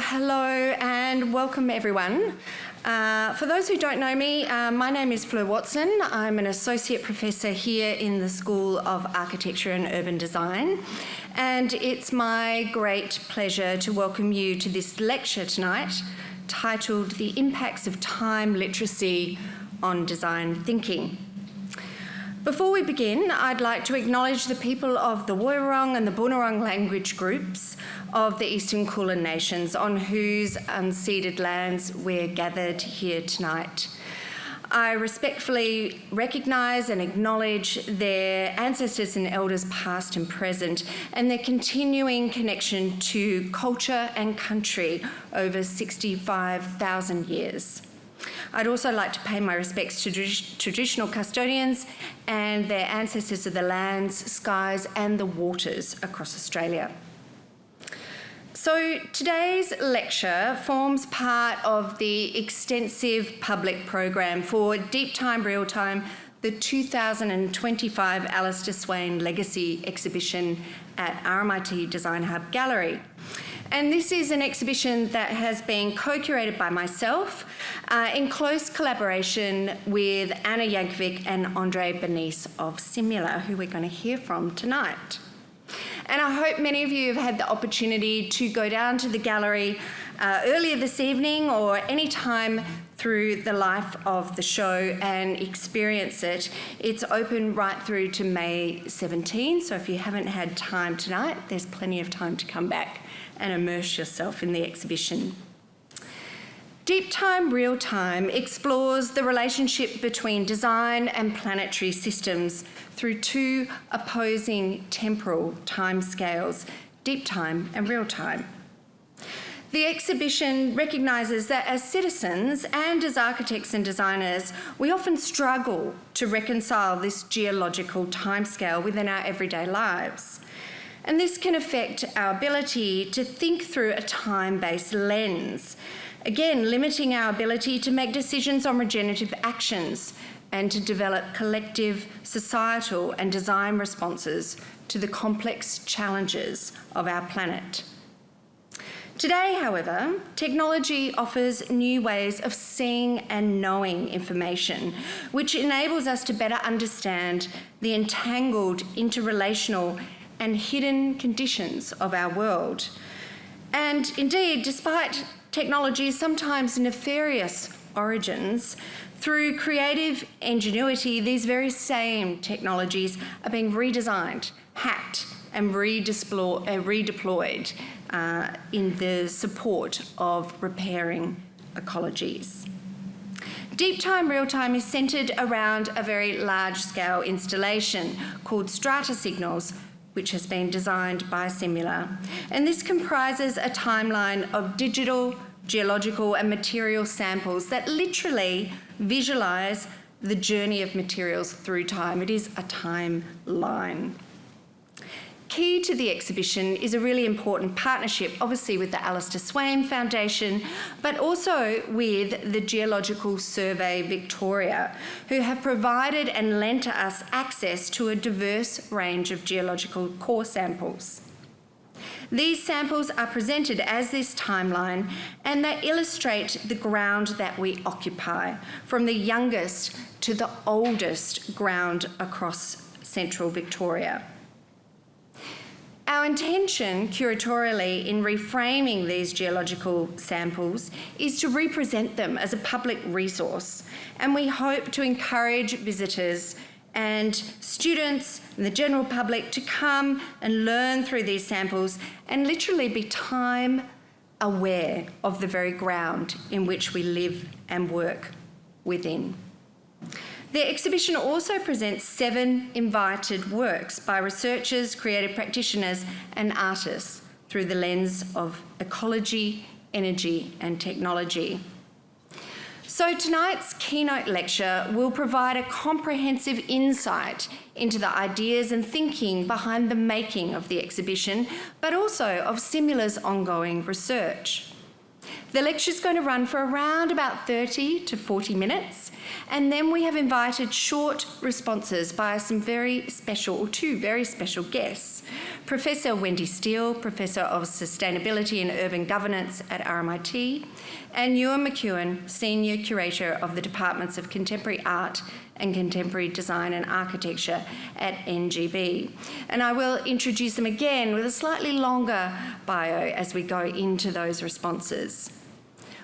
Hello and welcome everyone. For those who don't know me, my name is Fleur Watson. I'm an Associate Professor here in the School of Architecture and Urban Design, and it's my great pleasure to welcome you to this lecture tonight titled The Impacts of Time Literacy on Design Thinking. Before we begin, I'd like to acknowledge the people of the Woiwurrung and the Boonwurrung language groups of the Eastern Kulin Nations on whose unceded lands we're gathered here tonight. I respectfully recognise and acknowledge their ancestors and elders past and present and their continuing connection to culture and country over 65,000 years. I'd also like to pay my respects to traditional custodians and their ancestors of the lands, skies and the waters across Australia. So today's lecture forms part of the extensive public program for Deep Time, Real Time, the 2025 Alastair Swayn Legacy Exhibition at RMIT Design Hub Gallery. And this is an exhibition that has been co-curated by myself in close collaboration with Anna Jankovic and André Bonnice of Simulaa, who we're going to hear from tonight. And I hope many of you have had the opportunity to go down to the gallery earlier this evening or any time through the life of the show and experience it. It's open right through to May 17, so if you haven't had time tonight, there's plenty of time to come back and immerse yourself in the exhibition. Deep Time, Real Time explores the relationship between design and planetary systems through two opposing temporal timescales, deep time and real time. The exhibition recognises that as citizens and as architects and designers, we often struggle to reconcile this geological timescale within our everyday lives. And this can affect our ability to think through a time-based lens, again, limiting our ability to make decisions on regenerative actions and to develop collective societal and design responses to the complex challenges of our planet. Today, however, technology offers new ways of seeing and knowing information, which enables us to better understand the entangled, interrelational and hidden conditions of our world. And indeed, despite technology's sometimes nefarious origins, through creative ingenuity, these very same technologies are being redesigned, hacked and redeployed in the support of repairing ecologies. Deep Time, Real Time is centred around a very large-scale installation called Strata Signals, which has been designed by Simulaa. And this comprises a timeline of digital, geological and material samples that literally visualise the journey of materials through time. It is a timeline. Key to the exhibition is a really important partnership, obviously with the Alastair Swayn Foundation, but also with the Geological Survey Victoria, who have provided and lent us access to a diverse range of geological core samples. These samples are presented as this timeline, and they illustrate the ground that we occupy, from the youngest to the oldest ground across central Victoria. Our intention, curatorially, in reframing these geological samples is to represent them as a public resource, and we hope to encourage visitors and students and the general public to come and learn through these samples and literally be time aware of the very ground in which we live and work within. The exhibition also presents 7 invited works by researchers, creative practitioners and artists through the lens of ecology, energy and technology. So tonight's keynote lecture will provide a comprehensive insight into the ideas and thinking behind the making of the exhibition, but also of Simulaa's ongoing research. The lecture is going to run for around about 30 to 40 minutes, And then we have invited short responses by two very special guests. Professor Wendy Steele, Professor of Sustainability and Urban Governance at RMIT, and Ewan McEoin, Senior Curator of the Departments of Contemporary Art and Contemporary Design and Architecture at NGV. And I will introduce them again with a slightly longer bio as we go into those responses.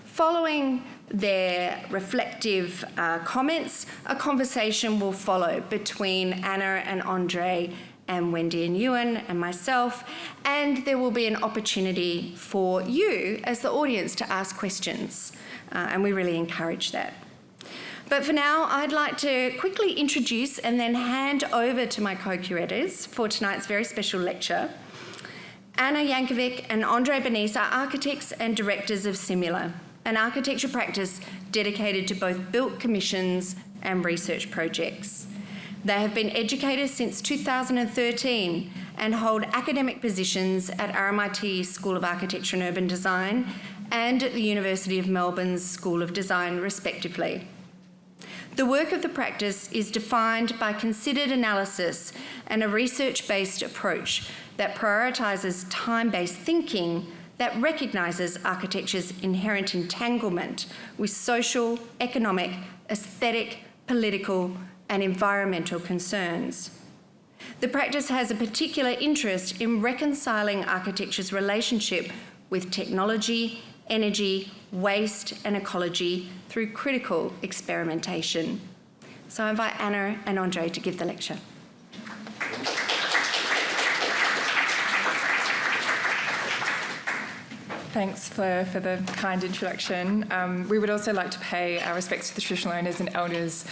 Following their reflective comments, a conversation will follow between Anna and André and Wendy and Ewan and myself, and there will be an opportunity for you as the audience to ask questions, and we really encourage that. But for now, I'd like to quickly introduce and then hand over to my co-curators for tonight's very special lecture. Anna Jankovic and André Bonnice are architects and directors of Simulaa, an architecture practice dedicated to both built commissions and research projects. They have been educators since 2013 and hold academic positions at RMIT School of Architecture and Urban Design and at the University of Melbourne's School of Design, respectively. The work of the practice is defined by considered analysis and a research-based approach that prioritises time-based thinking that recognises architecture's inherent entanglement with social, economic, aesthetic, political and environmental concerns. The practice has a particular interest in reconciling architecture's relationship with technology, energy, waste and ecology through critical experimentation. So I invite Anna and André to give the lecture. Thanks, Fleur, for the kind introduction. We would also like to pay our respects to the traditional owners and elders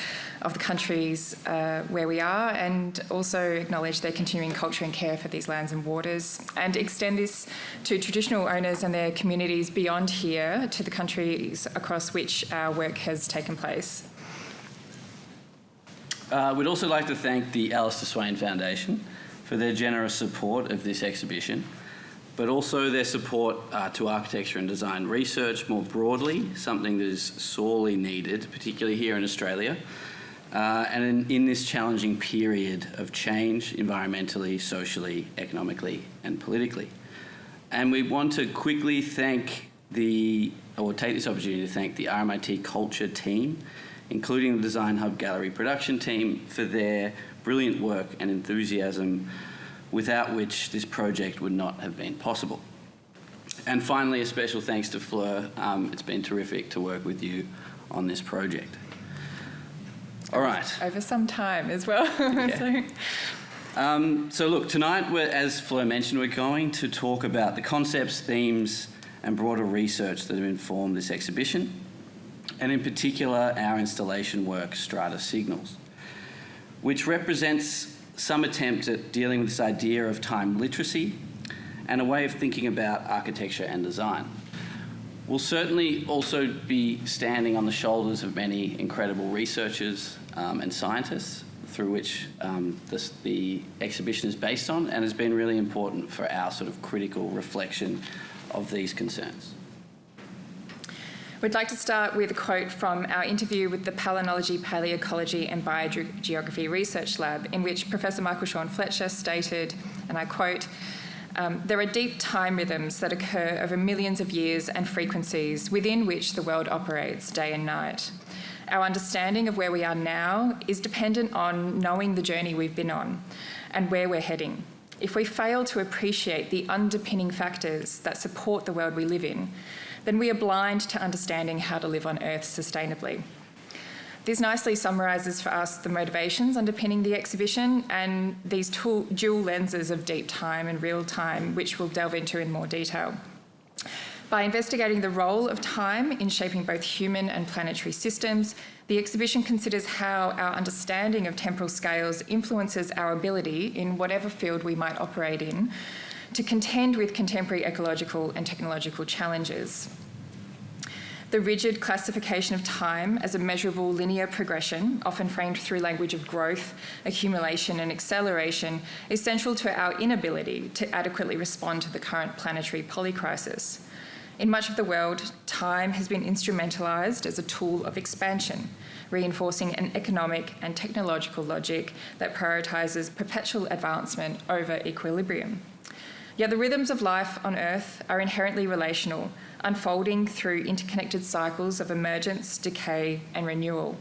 of the countries where we are, and also acknowledge their continuing culture and care for these lands and waters, and extend this to traditional owners and their communities beyond here to the countries across which our work has taken place. We'd also like to thank the Alastair Swayn Foundation for their generous support of this exhibition, but also their support to architecture and design research more broadly, something that is sorely needed, particularly here in Australia, and in this challenging period of change environmentally, socially, economically and politically. And we want to quickly take this opportunity to thank the RMIT Culture team, including the Design Hub Gallery production team, for their brilliant work and enthusiasm, without which this project would not have been possible. And finally, a special thanks to Fleur. It's been terrific to work with you on this project. All right. Over some time as well. Yeah. So look, tonight, as Fleur mentioned, we're going to talk about the concepts, themes, and broader research that have informed this exhibition, and in particular, our installation work, Strata Signals, which represents some attempt at dealing with this idea of time literacy and a way of thinking about architecture and design. We'll certainly also be standing on the shoulders of many incredible researchers and scientists through which the exhibition is based on, and has been really important for our sort of critical reflection of these concerns. We'd like to start with a quote from our interview with the Palynology, Paleoecology and Biogeography Research Lab, in which Professor Michael Sean Fletcher stated, and I quote, "There are deep time rhythms that occur over millions of years and frequencies within which the world operates day and night. Our understanding of where we are now is dependent on knowing the journey we've been on and where we're heading. If we fail to appreciate the underpinning factors that support the world we live in, then we are blind to understanding how to live on Earth sustainably." This nicely summarises for us the motivations underpinning the exhibition and these dual lenses of deep time and real time, which we'll delve into in more detail. By investigating the role of time in shaping both human and planetary systems, the exhibition considers how our understanding of temporal scales influences our ability, in whatever field we might operate in, to contend with contemporary ecological and technological challenges. The rigid classification of time as a measurable linear progression, often framed through language of growth, accumulation and acceleration, is central to our inability to adequately respond to the current planetary polycrisis. In much of the world, time has been instrumentalised as a tool of expansion, reinforcing an economic and technological logic that prioritises perpetual advancement over equilibrium. Yet the rhythms of life on Earth are inherently relational, unfolding through interconnected cycles of emergence, decay, and renewal.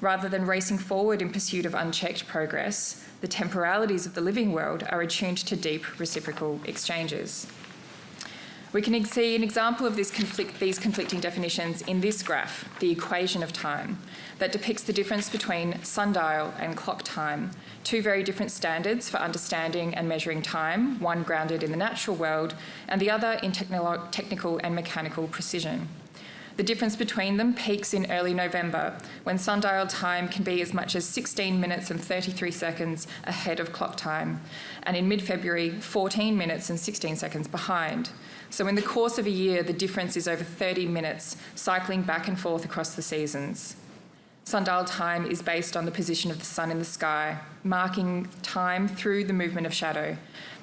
Rather than racing forward in pursuit of unchecked progress, the temporalities of the living world are attuned to deep reciprocal exchanges. We can see an example of these conflicting definitions in this graph, the equation of time, that depicts the difference between sundial and clock time, two very different standards for understanding and measuring time, one grounded in the natural world and the other in technical and mechanical precision. The difference between them peaks in early November, when sundial time can be as much as 16 minutes and 33 seconds ahead of clock time, and in mid-February, 14 minutes and 16 seconds behind. So in the course of a year, the difference is over 30 minutes, cycling back and forth across the seasons. Sundial time is based on the position of the sun in the sky, marking time through the movement of shadow,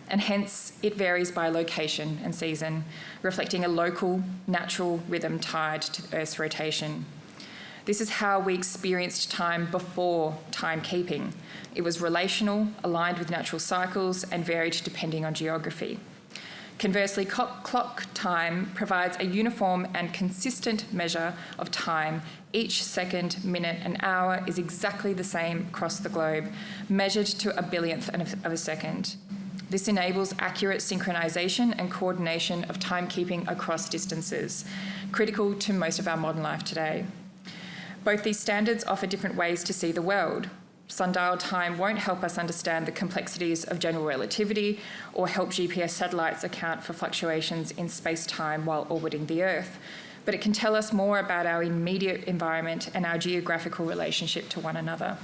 and hence it varies by location and season, reflecting a local, natural rhythm tied to Earth's rotation. This is how we experienced time before timekeeping. It was relational, aligned with natural cycles, and varied depending on geography. Conversely, clock time provides a uniform and consistent measure of time. Each second, minute, and hour is exactly the same across the globe, measured to a billionth of a second. This enables accurate synchronisation and coordination of timekeeping across distances, critical to most of our modern life today. Both these standards offer different ways to see the world. Sundial time won't help us understand the complexities of general relativity or help GPS satellites account for fluctuations in space-time while orbiting the Earth, but it can tell us more about our immediate environment and our geographical relationship to one another.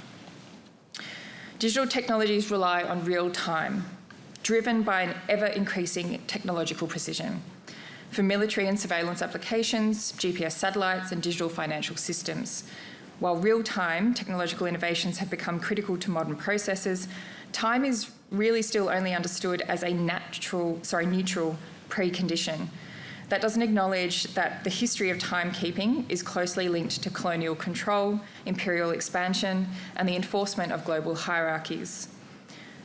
Digital technologies rely on real time, driven by an ever-increasing technological precision. For military and surveillance applications, GPS satellites, and digital financial systems. While real-time technological innovations have become critical to modern processes, time is really still only understood as a neutral precondition. That doesn't acknowledge that the history of timekeeping is closely linked to colonial control, imperial expansion, and the enforcement of global hierarchies.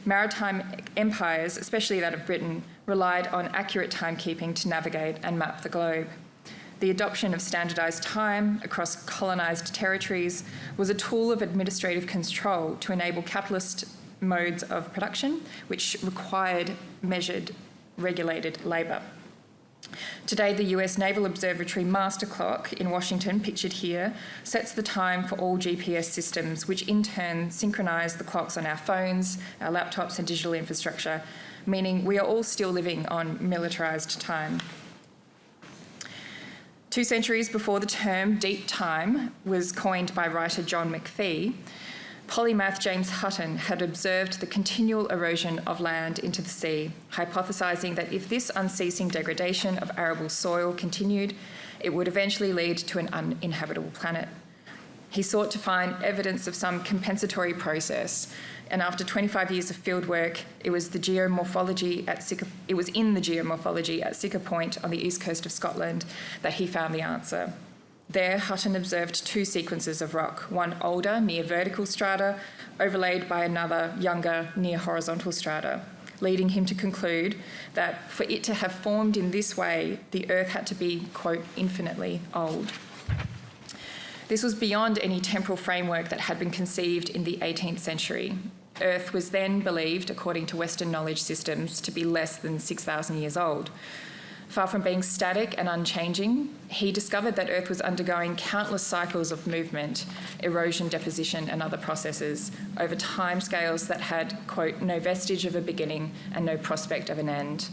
Maritime empires, especially that of Britain, relied on accurate timekeeping to navigate and map the globe. The adoption of standardised time across colonised territories was a tool of administrative control to enable capitalist modes of production, which required measured, regulated labour. Today, the US Naval Observatory Master Clock in Washington, pictured here, sets the time for all GPS systems, which in turn synchronise the clocks on our phones, our laptops and digital infrastructure, meaning we are all still living on militarised time. 2 centuries before the term deep time was coined by writer John McPhee, polymath James Hutton had observed the continual erosion of land into the sea, hypothesising that if this unceasing degradation of arable soil continued, it would eventually lead to an uninhabitable planet. He sought to find evidence of some compensatory process, and after 25 years of fieldwork, it was in the geomorphology at Siccar Point on the east coast of Scotland that he found the answer. There, Hutton observed 2 sequences of rock, one older, near vertical strata, overlaid by another, younger, near horizontal strata, leading him to conclude that for it to have formed in this way, the Earth had to be, quote, infinitely old. This was beyond any temporal framework that had been conceived in the 18th century. Earth was then believed, according to Western knowledge systems, to be less than 6,000 years old. Far from being static and unchanging, he discovered that Earth was undergoing countless cycles of movement, erosion, deposition, and other processes over timescales that had, quote, no vestige of a beginning and no prospect of an end.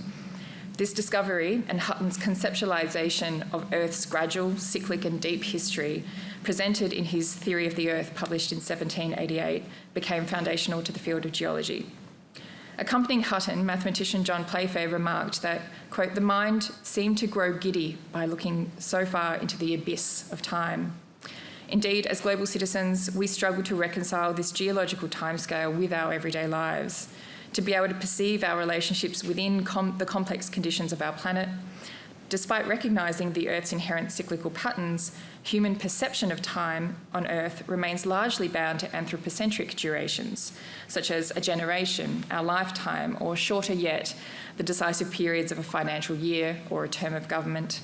This discovery and Hutton's conceptualisation of Earth's gradual, cyclic and deep history, presented in his Theory of the Earth, published in 1788, became foundational to the field of geology. Accompanying Hutton, mathematician John Playfair remarked that, quote, the mind seemed to grow giddy by looking so far into the abyss of time. Indeed, as global citizens, we struggle to reconcile this geological timescale with our everyday lives, to be able to perceive our relationships within the complex conditions of our planet, Despite recognising the Earth's inherent cyclical patterns, human perception of time on Earth remains largely bound to anthropocentric durations, such as a generation, our lifetime, or shorter yet, the decisive periods of a financial year or a term of government.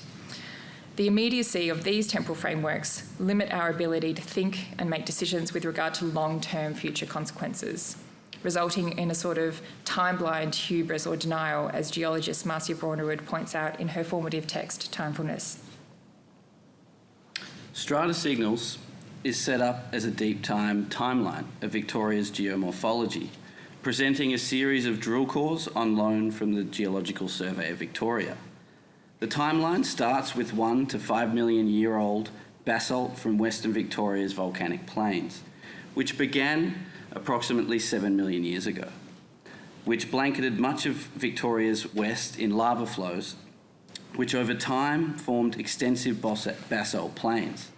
The immediacy of these temporal frameworks limit our ability to think and make decisions with regard to long-term future consequences, resulting in a sort of time-blind hubris or denial, as geologist Marcia Braunrud points out in her formative text, Timefulness. Strata Signals is set up as a deep time timeline of Victoria's geomorphology, presenting a series of drill cores on loan from the Geological Survey of Victoria. The timeline starts with 1 to 5 million year old basalt from Western Victoria's volcanic plains, which began approximately 7 million years ago, which blanketed much of Victoria's west in lava flows, which over time formed extensive basalt plains.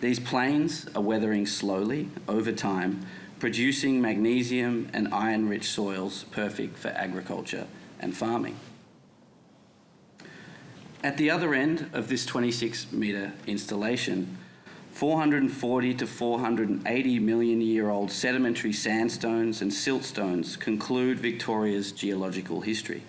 These plains are weathering slowly over time, producing magnesium and iron-rich soils perfect for agriculture and farming. At the other end of this 26-metre installation, 440 to 480 million year old sedimentary sandstones and siltstones conclude Victoria's geological history.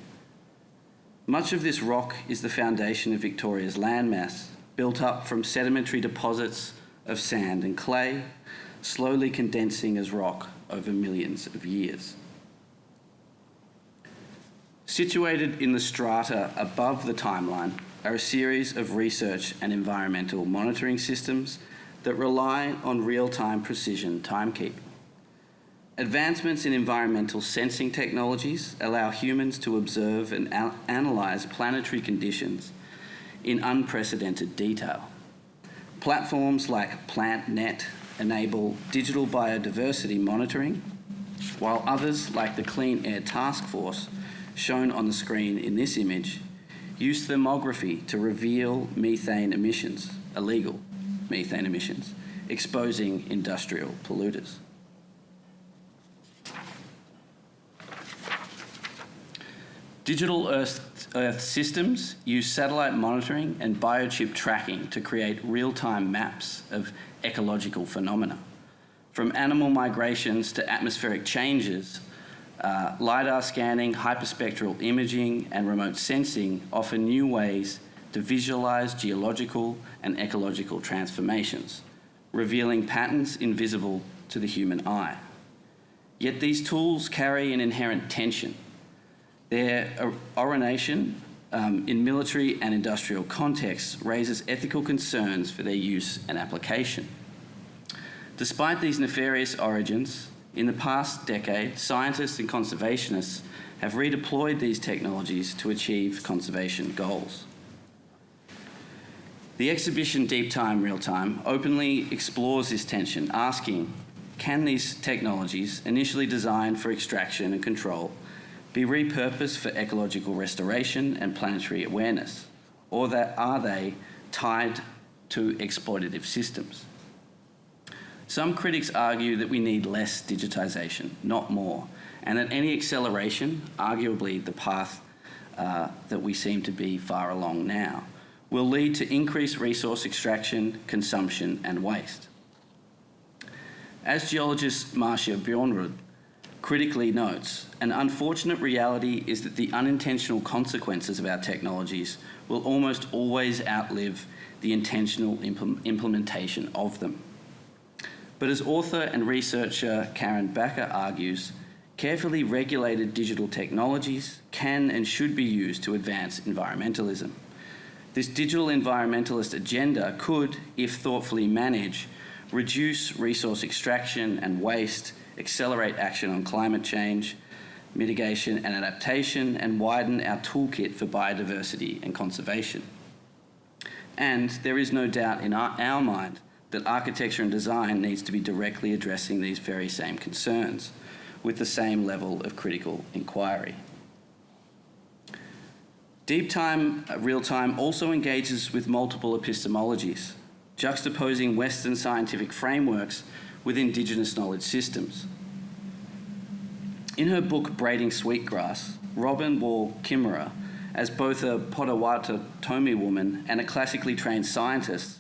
Much of this rock is the foundation of Victoria's landmass, built up from sedimentary deposits of sand and clay, slowly condensing as rock over millions of years. Situated in the strata above the timeline are a series of research and environmental monitoring systems that rely on real-time precision timekeeping. Advancements in environmental sensing technologies allow humans to observe and analyse planetary conditions in unprecedented detail. Platforms like PlantNet enable digital biodiversity monitoring, while others like the Clean Air Task Force, shown on the screen in this image, use thermography to reveal methane emissions, illegal methane emissions, exposing industrial polluters. Digital Earth systems use satellite monitoring and biochip tracking to create real-time maps of ecological phenomena. From animal migrations to atmospheric changes, LiDAR scanning, hyperspectral imaging, and remote sensing offer new ways to visualise geological and ecological transformations, revealing patterns invisible to the human eye. Yet these tools carry an inherent tension. Their orientation in military and industrial contexts raises ethical concerns for their use and application. Despite these nefarious origins, in the past decade, scientists and conservationists have redeployed these technologies to achieve conservation goals. The exhibition Deep Time, Real Time openly explores this tension, asking, can these technologies, initially designed for extraction and control, be repurposed for ecological restoration and planetary awareness, or are they tied to exploitative systems? Some critics argue that we need less digitisation, not more, and that any acceleration, arguably the path that we seem to be far along now, will lead to increased resource extraction, consumption, and waste. As geologist Marcia Braunrud critically notes, an unfortunate reality is that the unintentional consequences of our technologies will almost always outlive the intentional implementation of them. But as author and researcher Karen Backer argues, carefully regulated digital technologies can and should be used to advance environmentalism. This digital environmentalist agenda could, if thoughtfully managed, reduce resource extraction and waste, accelerate action on climate change, mitigation and adaptation, and widen our toolkit for biodiversity and conservation. And there is no doubt in our mind that architecture and design needs to be directly addressing these very same concerns with the same level of critical inquiry. Deep Time, Real Time also engages with multiple epistemologies, juxtaposing Western scientific frameworks with Indigenous knowledge systems. In her book Braiding Sweetgrass, Robin Wall Kimmerer as both a Potawatomi woman and a classically trained scientist,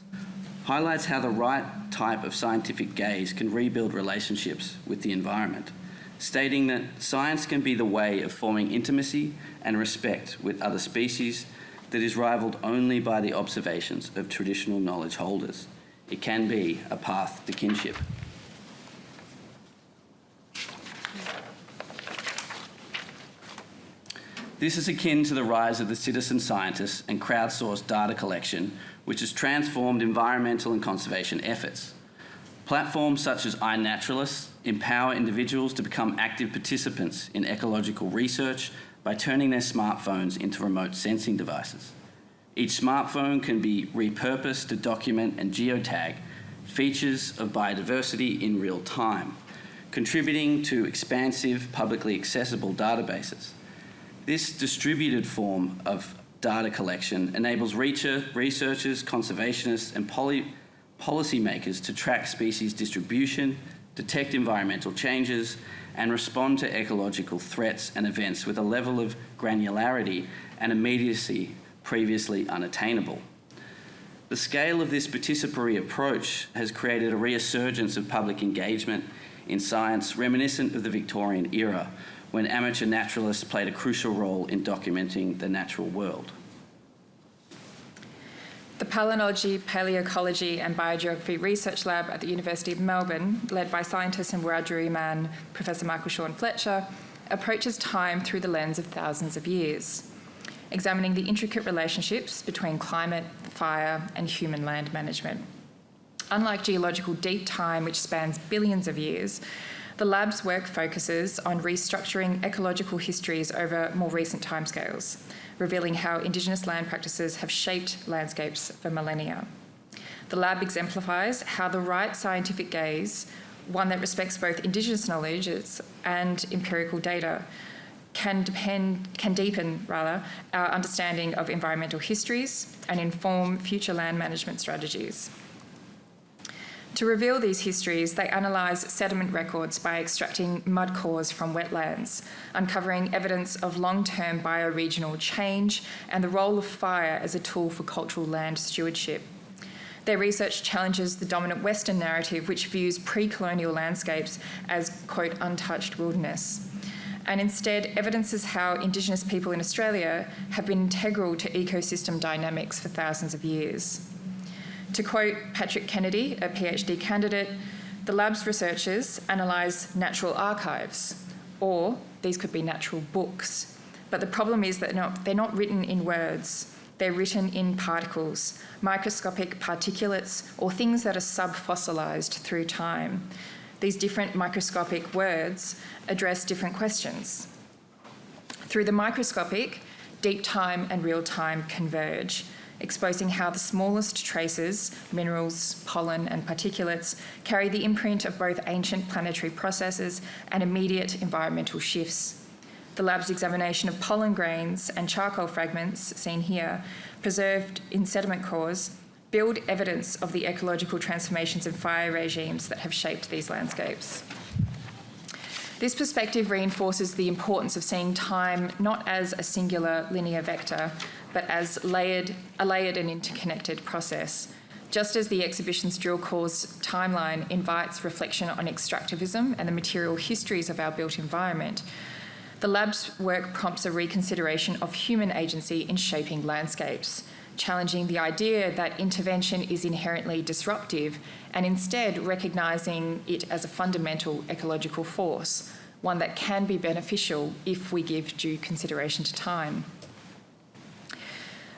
highlights how the right type of scientific gaze can rebuild relationships with the environment, stating that science can be the way of forming intimacy and respect with other species that is rivaled only by the observations of traditional knowledge holders. It can be a path to kinship. This is akin to the rise of the citizen scientists and crowdsourced data collection, which has transformed environmental and conservation efforts. Platforms such as iNaturalist empower individuals to become active participants in ecological research by turning their smartphones into remote sensing devices. Each smartphone can be repurposed to document and geotag features of biodiversity in real time, contributing to expansive, publicly accessible databases. This distributed form of data collection enables researchers, conservationists, and policymakers to track species distribution, detect environmental changes, and respond to ecological threats and events with a level of granularity and immediacy previously unattainable. The scale of this participatory approach has created a resurgence of public engagement in science reminiscent of the Victorian era, when amateur naturalists played a crucial role in documenting the natural world. The Palynology, Paleoecology and Biogeography Research Lab at the University of Melbourne, led by scientist and Wiradjuri man Professor Michael Shawn Fletcher, approaches time through the lens of thousands of years, examining the intricate relationships between climate, fire and human land management. Unlike geological deep time, which spans billions of years, the lab's work focuses on restructuring ecological histories over more recent timescales, revealing how Indigenous land practices have shaped landscapes for millennia. The lab exemplifies how the right scientific gaze, one that respects both Indigenous knowledge and empirical data, can deepen our understanding of environmental histories and inform future land management strategies. To reveal these histories, they analyse sediment records by extracting mud cores from wetlands, uncovering evidence of long-term bioregional change and the role of fire as a tool for cultural land stewardship. Their research challenges the dominant Western narrative, which views pre-colonial landscapes as, quote, untouched wilderness, and instead evidences how Indigenous people in Australia have been integral to ecosystem dynamics for thousands of years. To quote Patrick Kennedy, a PhD candidate, the lab's researchers analyse natural archives, or these could be natural books. But the problem is that they're not written in words. They're written in particles, microscopic particulates, or things that are sub-fossilised through time. These different microscopic words address different questions. Through the microscopic, deep time and real time converge, exposing how the smallest traces, minerals, pollen and particulates, carry the imprint of both ancient planetary processes and immediate environmental shifts. The lab's examination of pollen grains and charcoal fragments, seen here, preserved in sediment cores, build evidence of the ecological transformations and fire regimes that have shaped these landscapes. This perspective reinforces the importance of seeing time not as a singular linear vector, but as a layered and interconnected process. Just as the exhibition's drill core's timeline invites reflection on extractivism and the material histories of our built environment, the lab's work prompts a reconsideration of human agency in shaping landscapes, challenging the idea that intervention is inherently disruptive and instead recognising it as a fundamental ecological force, one that can be beneficial if we give due consideration to time.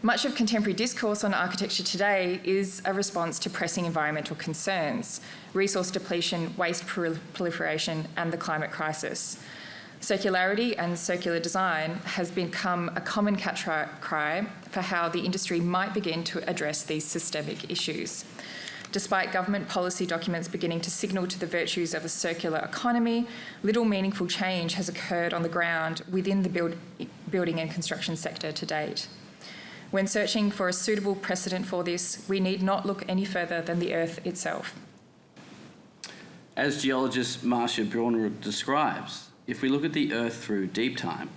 Much of contemporary discourse on architecture today is a response to pressing environmental concerns, resource depletion, waste proliferation, and the climate crisis. Circularity and circular design has become a common cry for how the industry might begin to address these systemic issues. Despite government policy documents beginning to signal to the virtues of a circular economy, little meaningful change has occurred on the ground within the building and construction sector to date. When searching for a suitable precedent for this, we need not look any further than the Earth itself. As geologist Marcia Bjornrud describes, if we look at the Earth through deep time,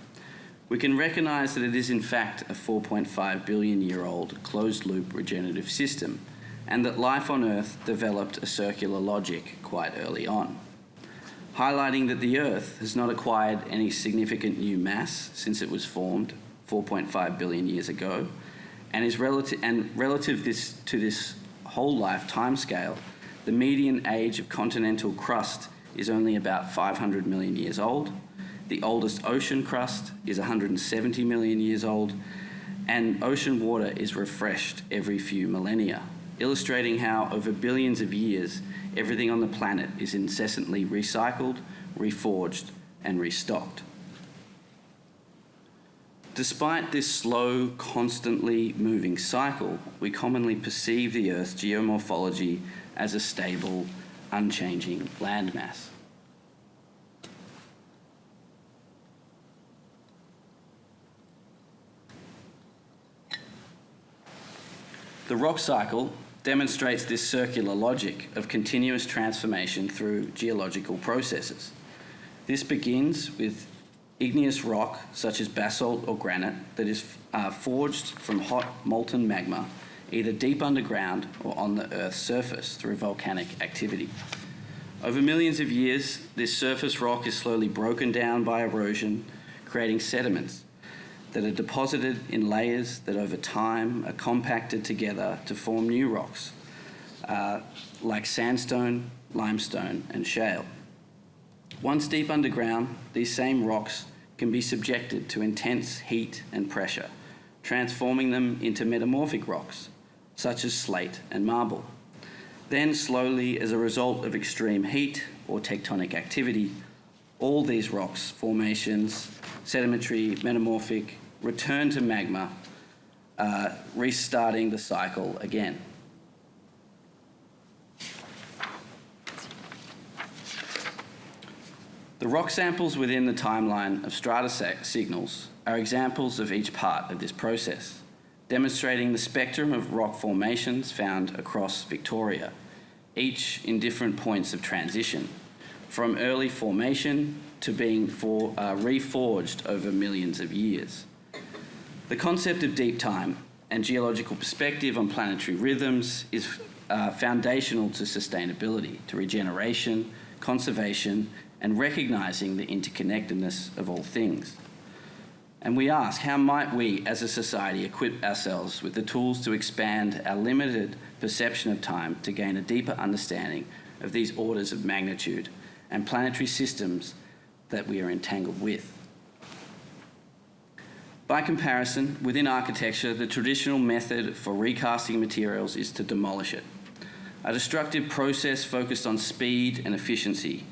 we can recognise that it is in fact a 4.5 billion year old closed-loop regenerative system, and that life on Earth developed a circular logic quite early on, highlighting that the Earth has not acquired any significant new mass since it was formed 4.5 billion years ago, and is relative to this whole life timescale, the median age of continental crust is only about 500 million years old. The oldest ocean crust is 170 million years old, and ocean water is refreshed every few millennia, illustrating how over billions of years, everything on the planet is incessantly recycled, reforged, and restocked. Despite this slow, constantly moving cycle, we commonly perceive the Earth's geomorphology as a stable, unchanging landmass. The rock cycle demonstrates this circular logic of continuous transformation through geological processes. This begins with igneous rock, such as basalt or granite, that is forged from hot molten magma, either deep underground or on the Earth's surface through volcanic activity. Over millions of years, this surface rock is slowly broken down by erosion, creating sediments that are deposited in layers that over time are compacted together to form new rocks, like sandstone, limestone, and shale. Once deep underground, these same rocks can be subjected to intense heat and pressure, transforming them into metamorphic rocks, such as slate and marble. Then slowly, as a result of extreme heat or tectonic activity, all these rocks, formations, sedimentary, metamorphic, return to magma, restarting the cycle again. The rock samples within the timeline of strata signals are examples of each part of this process, demonstrating the spectrum of rock formations found across Victoria, each in different points of transition, from early formation to being reforged over millions of years. The concept of deep time and geological perspective on planetary rhythms is foundational to sustainability, to regeneration, conservation, and recognising the interconnectedness of all things. And we ask, how might we as a society equip ourselves with the tools to expand our limited perception of time to gain a deeper understanding of these orders of magnitude and planetary systems that we are entangled with? By comparison, within architecture, the traditional method for recasting materials is to demolish it, a destructive process focused on speed and efficiency,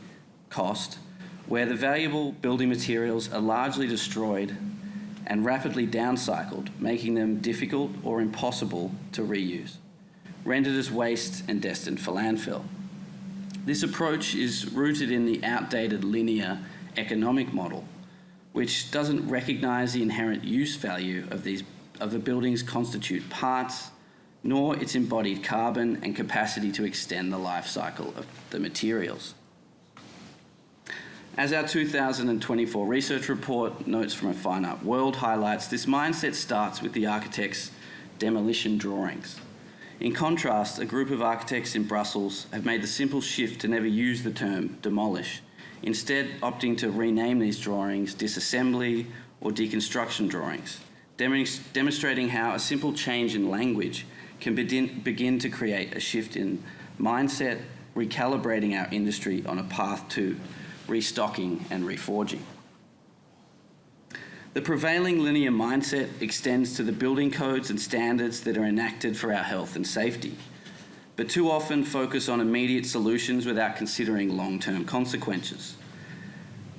cost, where the valuable building materials are largely destroyed and rapidly downcycled, making them difficult or impossible to reuse, rendered as waste and destined for landfill. This approach is rooted in the outdated linear economic model, which doesn't recognise the inherent use value of the building's constituent parts, nor its embodied carbon and capacity to extend the life cycle of the materials. As our 2024 research report, Notes from a Fine Art World, highlights, this mindset starts with the architect's demolition drawings. In contrast, a group of architects in Brussels have made the simple shift to never use the term demolish, instead opting to rename these drawings disassembly or deconstruction drawings, demonstrating how a simple change in language can begin to create a shift in mindset, recalibrating our industry on a path to restocking and reforging. The prevailing linear mindset extends to the building codes and standards that are enacted for our health and safety, but too often focus on immediate solutions without considering long-term consequences.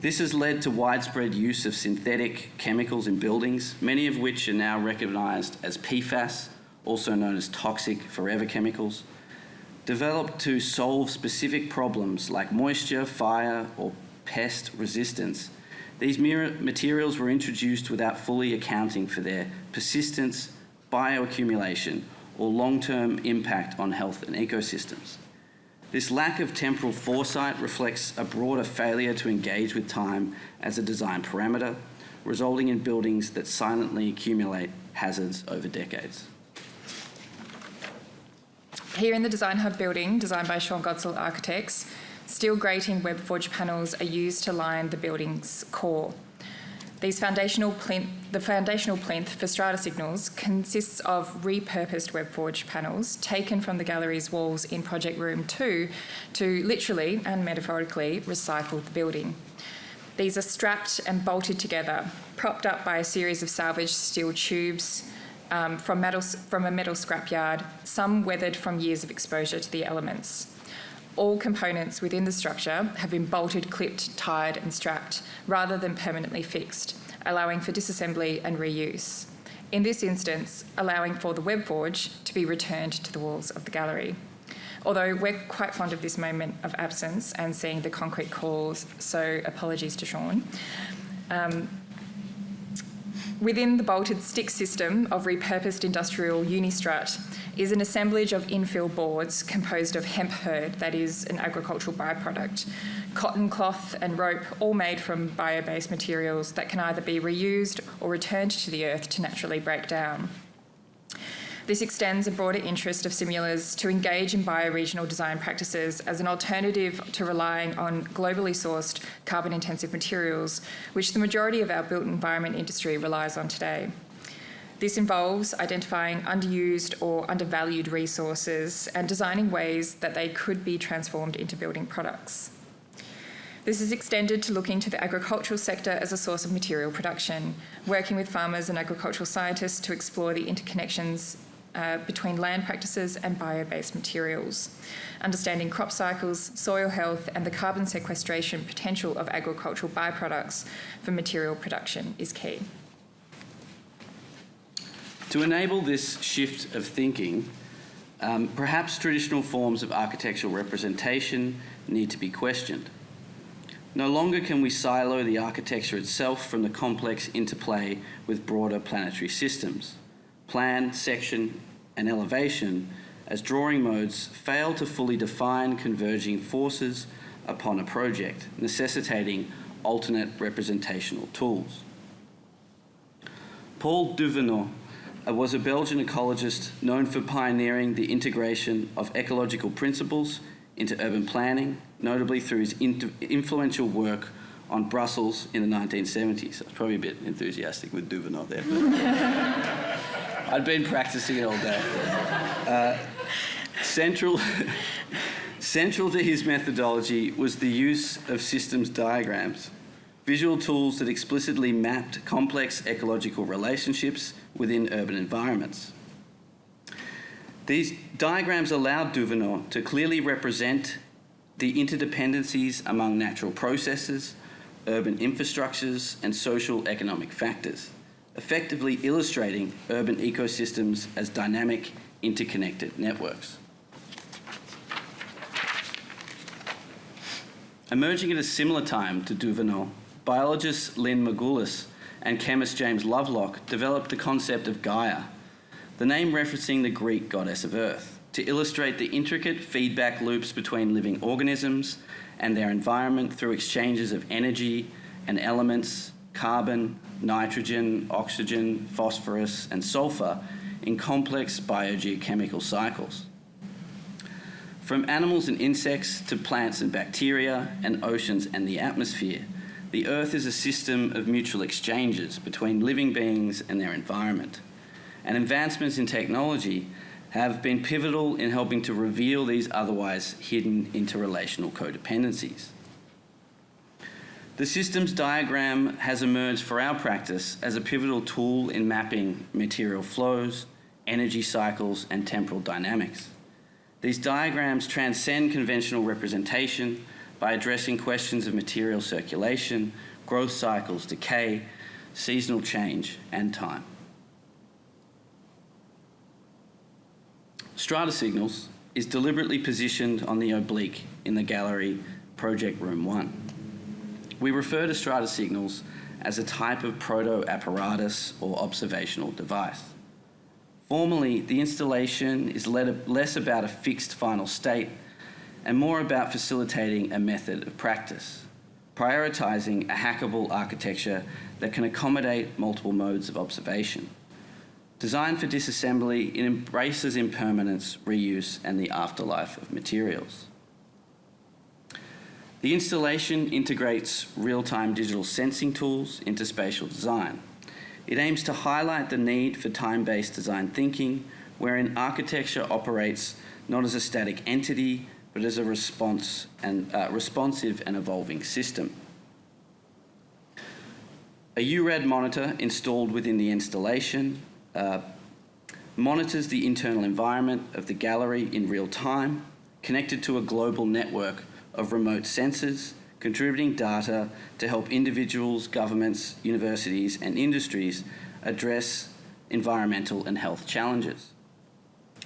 This has led to widespread use of synthetic chemicals in buildings, many of which are now recognised as PFAS, also known as toxic forever chemicals, developed to solve specific problems like moisture, fire, or pest resistance. These materials were introduced without fully accounting for their persistence, bioaccumulation, or long-term impact on health and ecosystems. This lack of temporal foresight reflects a broader failure to engage with time as a design parameter, resulting in buildings that silently accumulate hazards over decades. Here in the Design Hub building, designed by Sean Godsall Architects, steel grating web forged panels are used to line the building's core. The foundational plinth for strata signals consists of repurposed web forged panels taken from the gallery's walls in Project Room 2 to literally and metaphorically recycle the building. These are strapped and bolted together, propped up by a series of salvaged steel tubes from a metal scrapyard, some weathered from years of exposure to the elements. All components within the structure have been bolted, clipped, tied and strapped, rather than permanently fixed, allowing for disassembly and reuse. In this instance, allowing for the web forge to be returned to the walls of the gallery. Although we're quite fond of this moment of absence and seeing the concrete cores, so apologies to Sean. Within the bolted stick system of repurposed industrial unistrut is an assemblage of infill boards composed of hemp hurd, that is an agricultural byproduct, cotton cloth and rope, all made from bio-based materials that can either be reused or returned to the earth to naturally break down. This extends a broader interest of Simulaas to engage in bioregional design practices as an alternative to relying on globally sourced carbon-intensive materials, which the majority of our built environment industry relies on today. This involves identifying underused or undervalued resources and designing ways that they could be transformed into building products. This is extended to looking to the agricultural sector as a source of material production, working with farmers and agricultural scientists to explore the interconnections between land practices and bio-based materials. Understanding crop cycles, soil health, and the carbon sequestration potential of agricultural byproducts for material production is key. To enable this shift of thinking, perhaps traditional forms of architectural representation need to be questioned. No longer can we silo the architecture itself from the complex interplay with broader planetary systems. Plan, section, and elevation as drawing modes fail to fully define converging forces upon a project, necessitating alternate representational tools. Paul Duvenot was a Belgian ecologist known for pioneering the integration of ecological principles into urban planning, notably through his influential work on Brussels in the 1970s. I was probably a bit enthusiastic with Duvenot there. I'd been practicing it all day. Central to his methodology was the use of systems diagrams, visual tools that explicitly mapped complex ecological relationships within urban environments. These diagrams allowed Duvenot to clearly represent the interdependencies among natural processes, urban infrastructures, and social economic factors, effectively illustrating urban ecosystems as dynamic, interconnected networks. Emerging at a similar time to Duvenot, biologist Lynn Magoulas and chemist James Lovelock developed the concept of Gaia, the name referencing the Greek goddess of earth, to illustrate the intricate feedback loops between living organisms and their environment through exchanges of energy and elements, carbon, nitrogen, oxygen, phosphorus, and sulfur in complex biogeochemical cycles. From animals and insects to plants and bacteria and oceans and the atmosphere, the Earth is a system of mutual exchanges between living beings and their environment. And advancements in technology have been pivotal in helping to reveal these otherwise hidden interrelational codependencies. The systems diagram has emerged for our practice as a pivotal tool in mapping material flows, energy cycles, and temporal dynamics. These diagrams transcend conventional representation by addressing questions of material circulation, growth cycles, decay, seasonal change, and time. Strata signals is deliberately positioned on the oblique in the gallery Project Room 1. We refer to strata signals as a type of proto-apparatus or observational device. Formally, the installation is less about a fixed final state and more about facilitating a method of practice. prioritising a hackable architecture that can accommodate multiple modes of observation. Designed for disassembly, it embraces impermanence, reuse, and the afterlife of materials. The installation integrates real-time digital sensing tools into spatial design. It aims to highlight the need for time-based design thinking, wherein architecture operates not as a static entity, but as a responsive and evolving system. A URAD monitor installed within the installation monitors the internal environment of the gallery in real time, connected to a global network of remote sensors, contributing data to help individuals, governments, universities, and industries address environmental and health challenges.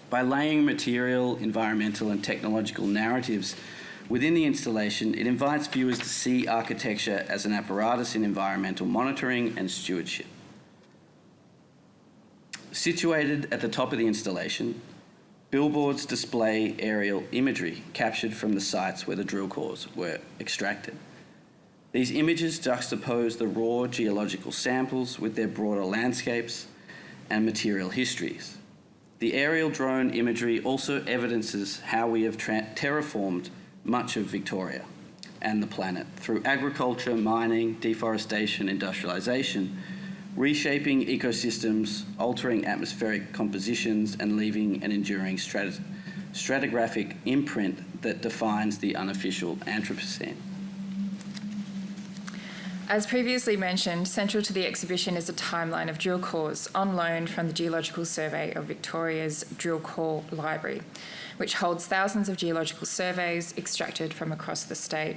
By laying material, environmental, and technological narratives within the installation, it invites viewers to see architecture as an apparatus in environmental monitoring and stewardship. Situated at the top of the installation, billboards display aerial imagery captured from the sites where the drill cores were extracted. These images juxtapose the raw geological samples with their broader landscapes and material histories. The aerial drone imagery also evidences how we have terraformed much of Victoria and the planet through agriculture, mining, deforestation, industrialisation, reshaping ecosystems, altering atmospheric compositions, and leaving an enduring stratigraphic imprint that defines the unofficial Anthropocene. As previously mentioned, central to the exhibition is a timeline of drill cores on loan from the Geological Survey of Victoria's Drill Core Library, which holds thousands of geological surveys extracted from across the state.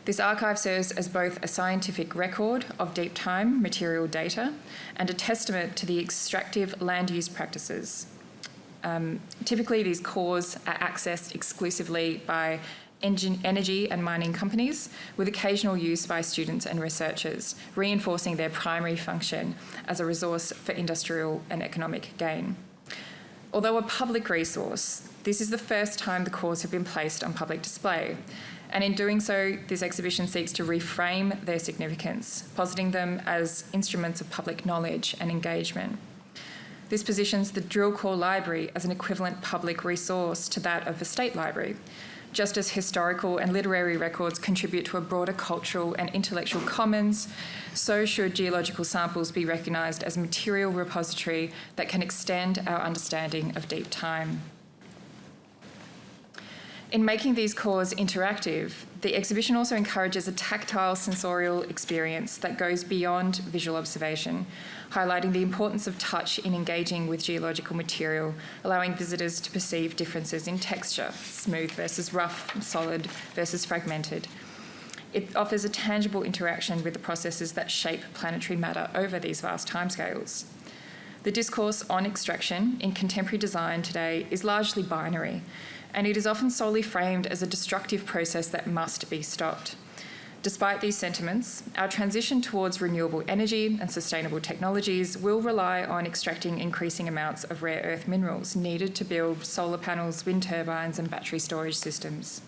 This archive serves as both a scientific record of deep time material data and a testament to the extractive land use practices. Typically, these cores are accessed exclusively by energy and mining companies, with occasional use by students and researchers, reinforcing their primary function as a resource for industrial and economic gain. Although a public resource, this is the first time the cores have been placed on public display, and in doing so, this exhibition seeks to reframe their significance, positing them as instruments of public knowledge and engagement. This positions the Drill Core Library as an equivalent public resource to that of the State Library. Just as historical and literary records contribute to a broader cultural and intellectual commons, so should geological samples be recognised as a material repository that can extend our understanding of deep time. In making these cores interactive, the exhibition also encourages a tactile sensorial experience that goes beyond visual observation, highlighting the importance of touch in engaging with geological material, allowing visitors to perceive differences in texture, smooth versus rough, solid versus fragmented. It offers a tangible interaction with the processes that shape planetary matter over these vast timescales. The discourse on extraction in contemporary design today is largely binary, and it is often solely framed as a destructive process that must be stopped. Despite these sentiments, our transition towards renewable energy and sustainable technologies will rely on extracting increasing amounts of rare earth minerals needed to build solar panels, wind turbines, and battery storage systems.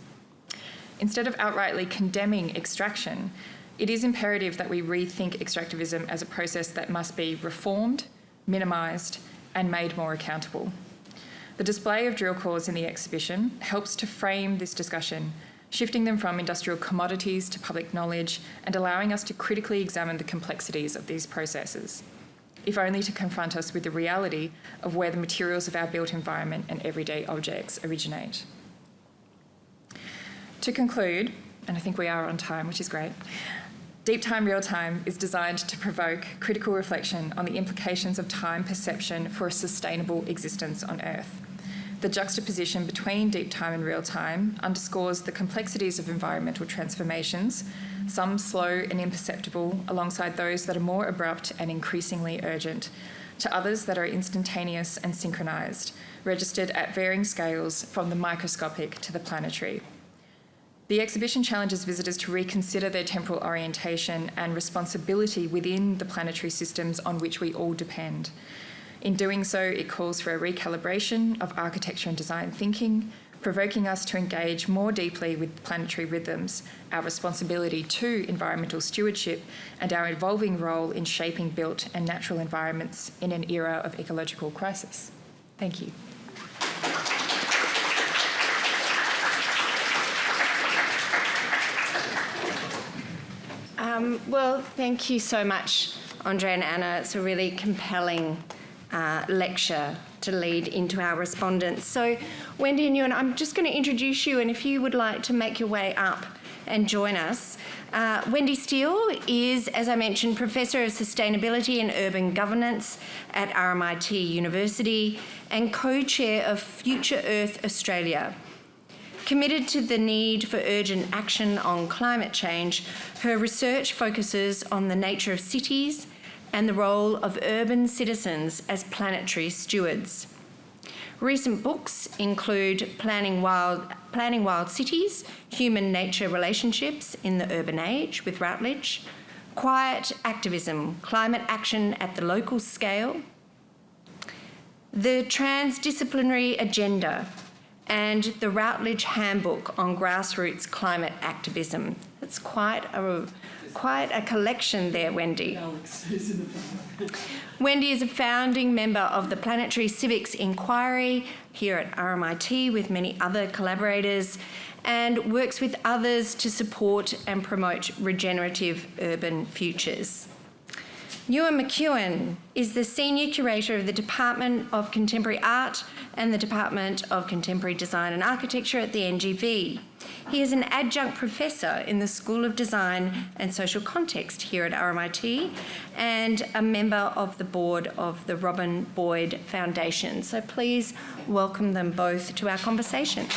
Instead of outrightly condemning extraction, it is imperative that we rethink extractivism as a process that must be reformed, minimised, and made more accountable. The display of drill cores in the exhibition helps to frame this discussion, shifting them from industrial commodities to public knowledge and allowing us to critically examine the complexities of these processes, if only to confront us with the reality of where the materials of our built environment and everyday objects originate. To conclude, and I think we are on time, which is great, Deep Time, Real Time is designed to provoke critical reflection on the implications of time perception for a sustainable existence on Earth. The juxtaposition between deep time and real time underscores the complexities of environmental transformations, some slow and imperceptible, alongside those that are more abrupt and increasingly urgent, to others that are instantaneous and synchronised, registered at varying scales from the microscopic to the planetary. The exhibition challenges visitors to reconsider their temporal orientation and responsibility within the planetary systems on which we all depend. In doing so, it calls for a recalibration of architecture and design thinking, provoking us to engage more deeply with planetary rhythms, our responsibility to environmental stewardship, and our evolving role in shaping built and natural environments in an era of ecological crisis. Thank you. Well, thank you so much, André and Anna. It's a really compelling lecture to lead into our respondents. So, Wendy and Ewan, I'm just going to introduce you, and if you would like to make your way up and join us. Wendy Steele is, as I mentioned, Professor of Sustainability and Urban Governance at RMIT University and co-chair of Future Earth Australia. Committed to the need for urgent action on climate change, her research focuses on the nature of cities and the role of urban citizens as planetary stewards. Recent books include Planning Wild Cities, Human-Nature Relationships in the Urban Age with Routledge, Quiet Activism, Climate Action at the Local Scale, The Transdisciplinary Agenda, and the Routledge Handbook on Grassroots Climate Activism. That's quite a collection there, Wendy. Wendy is a founding member of the Planetary Civics Inquiry here at RMIT with many other collaborators and works with others to support and promote regenerative urban futures. Ewan McEoin is the Senior Curator of the Department of Contemporary Art and the Department of Contemporary Design and Architecture at the NGV. He is an adjunct professor in the School of Design and Social Context here at RMIT and a member of the board of the Robin Boyd Foundation. So please welcome them both to our conversation.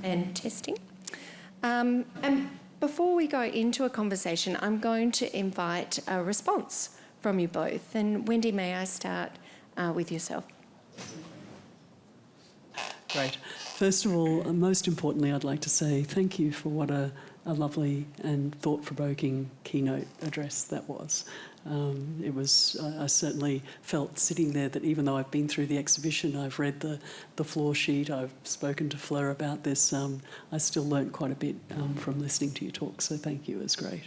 And testing. And before we go into a conversation, I'm going to invite a response from you both. And Wendy, may I start with yourself? Great. First of all, and most importantly, I'd like to say thank you for what a lovely and thought-provoking keynote address that was. I certainly felt sitting there that even though I've been through the exhibition, I've read the floor sheet, I've spoken to Fleur about this, I still learnt quite a bit from listening to your talk, so thank you, it was great.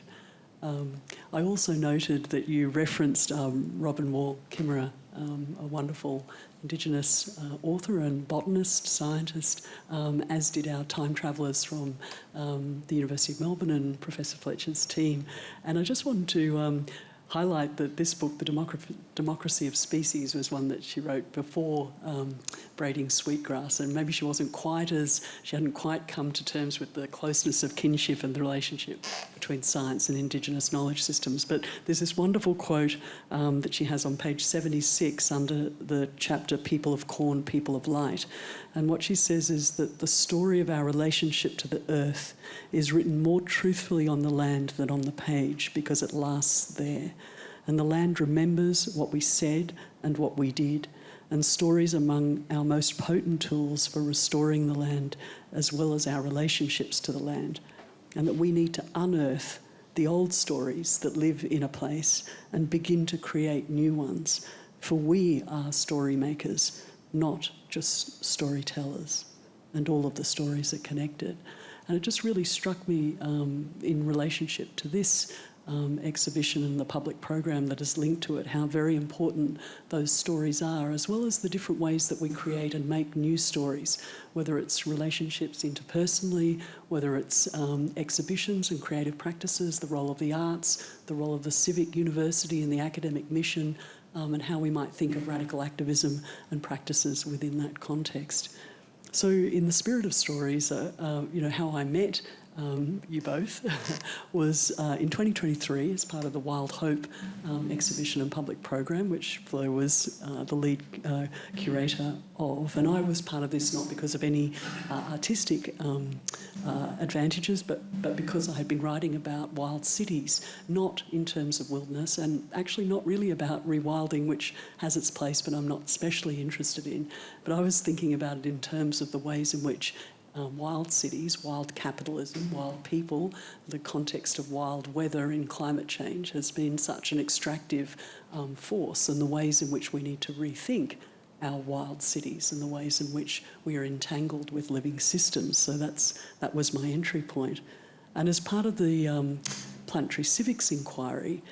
I also noted that you referenced Robin Wall-Kimmerer, a wonderful Indigenous author and botanist, scientist, as did our time travellers from the University of Melbourne and Professor Fletcher's team. And I just wanted to highlight that this book, The Democracy of Species, was one that she wrote before Braiding Sweetgrass, and maybe she hadn't quite come to terms with the closeness of kinship and the relationship between science and Indigenous knowledge systems. But there's this wonderful quote that she has on page 76 under the chapter People of Corn, People of Light. And what she says is that the story of our relationship to the earth is written more truthfully on the land than on the page because it lasts there. And the land remembers what we said and what we did, and stories among our most potent tools for restoring the land as well as our relationships to the land. And that we need to unearth the old stories that live in a place and begin to create new ones. For we are story makers, not just storytellers, and all of the stories are connected. And it just really struck me in relationship to this exhibition and the public program that is linked to it, how very important those stories are, as well as the different ways that we create and make new stories, whether it's relationships interpersonally, whether it's exhibitions and creative practices, the role of the arts, the role of the civic university and the academic mission, and how we might think of radical activism and practices within that context. So in the spirit of stories, how I met you both was in 2023 as part of the Wild Hope exhibition and public program, which Fleur was the lead curator of. And I was part of this not because of any artistic advantages, but because I had been writing about wild cities, not in terms of wilderness, and actually not really about rewilding, which has its place, but I'm not especially interested in. But I was thinking about it in terms of the ways in which wild cities, wild capitalism, wild people, the context of wild weather in climate change has been such an extractive force, and the ways in which we need to rethink our wild cities and the ways in which we are entangled with living systems. So that was my entry point. And as part of the planetary civics inquiry,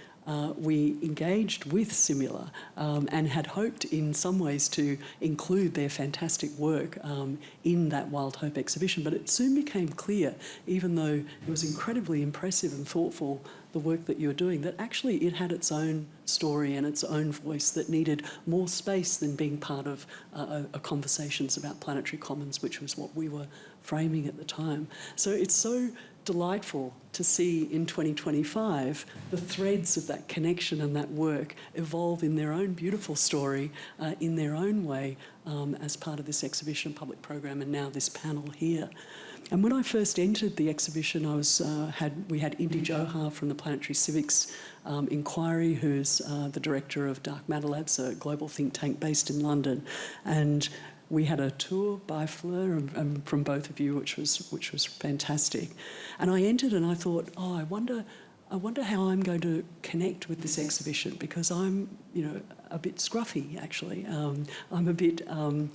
we engaged with Simulaa and had hoped in some ways to include their fantastic work in that Wild Hope exhibition, but it soon became clear, even though it was incredibly impressive and thoughtful, the work that you're doing, that actually it had its own story and its own voice that needed more space than being part of conversations about planetary commons, which was what we were framing at the time. So it's so delightful to see in 2025 the threads of that connection and that work evolve in their own beautiful story, in their own way, as part of this exhibition public program and now this panel here. And when I first entered the exhibition, we had Indy Johar from the Planetary Civics Inquiry, who's the director of Dark Matter Labs, a global think tank based in London, and we had a tour by Fleur and from both of you, which was fantastic. And I entered and I thought, oh, I wonder how I'm going to connect with this exhibition, because I'm, a bit scruffy actually. I'm a bit, I'm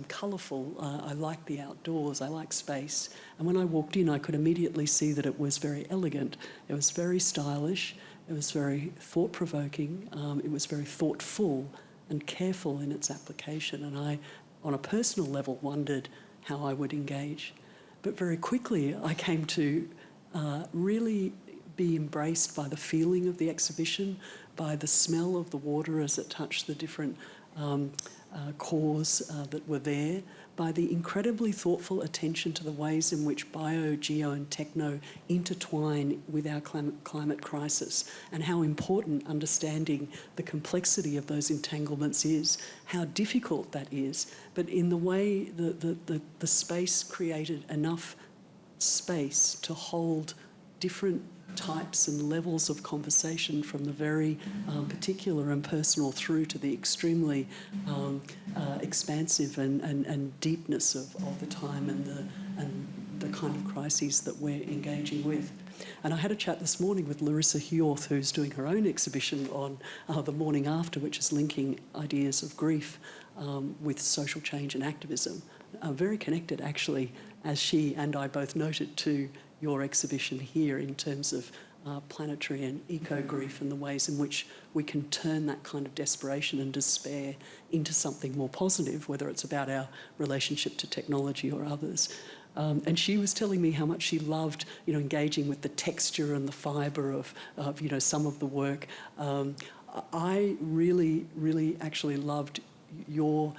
colourful. I like the outdoors. I like space. And when I walked in, I could immediately see that it was very elegant. It was very stylish. It was very thought-provoking. It was very thoughtful and careful in its application. And I, on a personal level, wondered how I would engage. But very quickly, I came to really be embraced by the feeling of the exhibition, by the smell of the water as it touched the different cores that were there, by the incredibly thoughtful attention to the ways in which bio, geo and techno intertwine with our climate crisis, and how important understanding the complexity of those entanglements is, how difficult that is, but in the way the space created enough space to hold different types and levels of conversation, from the very particular and personal through to the extremely expansive and deepness of the time and the kind of crises that we're engaging with. And I had a chat this morning with Larissa Hjorth, who's doing her own exhibition on the morning after, which is linking ideas of grief with social change and activism. Very connected, actually, as she and I both noted, to your exhibition here in terms of planetary and eco-grief and the ways in which we can turn that kind of desperation and despair into something more positive, whether it's about our relationship to technology or others. And she was telling me how much she loved, engaging with the texture and the fibre of some of the work. I really, really actually loved your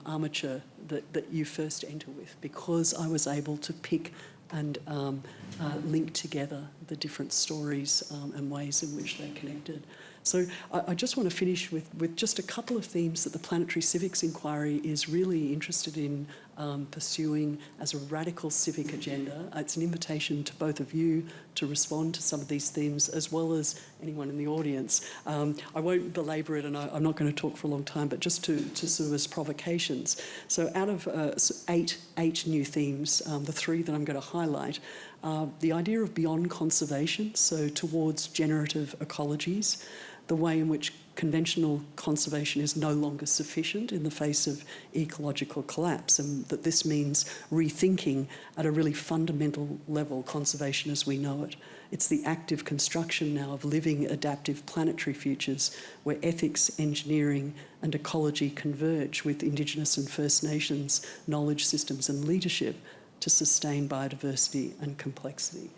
armature that you first enter with, because I was able to pick and link together the different stories and ways in which they're connected. So I just want to finish with just a couple of themes that the Planetary Civics Inquiry is really interested in pursuing as a radical civic agenda. It's an invitation to both of you to respond to some of these themes, as well as anyone in the audience. I won't belabor it, and I'm not going to talk for a long time, but just to sort of as provocations. So out of eight new themes, the three that I'm going to highlight, the idea of beyond conservation, so towards generative ecologies, the way in which conventional conservation is no longer sufficient in the face of ecological collapse, and that this means rethinking at a really fundamental level conservation as we know it. It's the active construction now of living, adaptive planetary futures where ethics, engineering and ecology converge with Indigenous and First Nations knowledge systems and leadership to sustain biodiversity and complexity.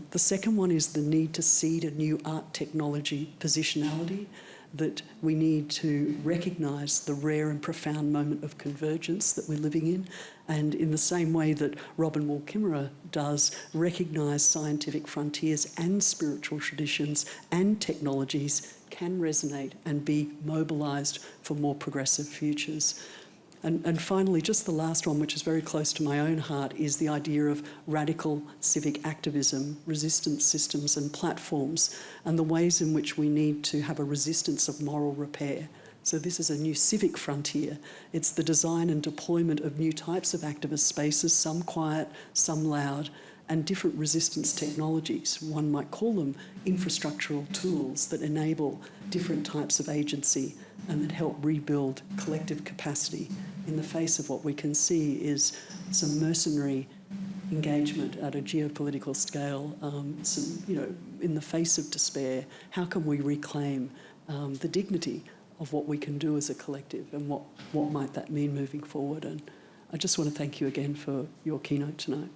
The second one is the need to seed a new art technology positionality, that we need to recognise the rare and profound moment of convergence that we're living in, and in the same way that Robin Wall-Kimmerer does, recognise scientific frontiers and spiritual traditions and technologies can resonate and be mobilised for more progressive futures. And finally, just the last one, which is very close to my own heart, is the idea of radical civic activism, resistance systems and platforms, and the ways in which we need to have a resistance of moral repair. So this is a new civic frontier. It's the design and deployment of new types of activist spaces, some quiet, some loud, and different resistance technologies. One might call them infrastructural tools that enable different types of agency and that help rebuild collective capacity in the face of what we can see is some mercenary engagement at a geopolitical scale, in the face of despair. How can we reclaim the dignity of what we can do as a collective, and what might that mean moving forward? And I just want to thank you again for your keynote tonight.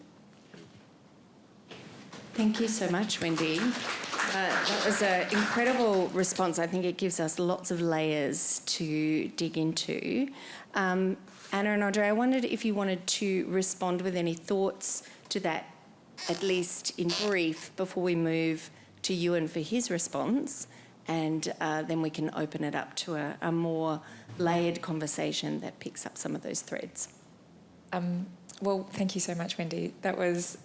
Thank you so much, Wendy. That was an incredible response. I think it gives us lots of layers to dig into. Anna and André, I wondered if you wanted to respond with any thoughts to that, at least in brief, before we move to Ewan for his response, and then we can open it up to a more layered conversation that picks up some of those threads. Well, thank you so much, Wendy. That was,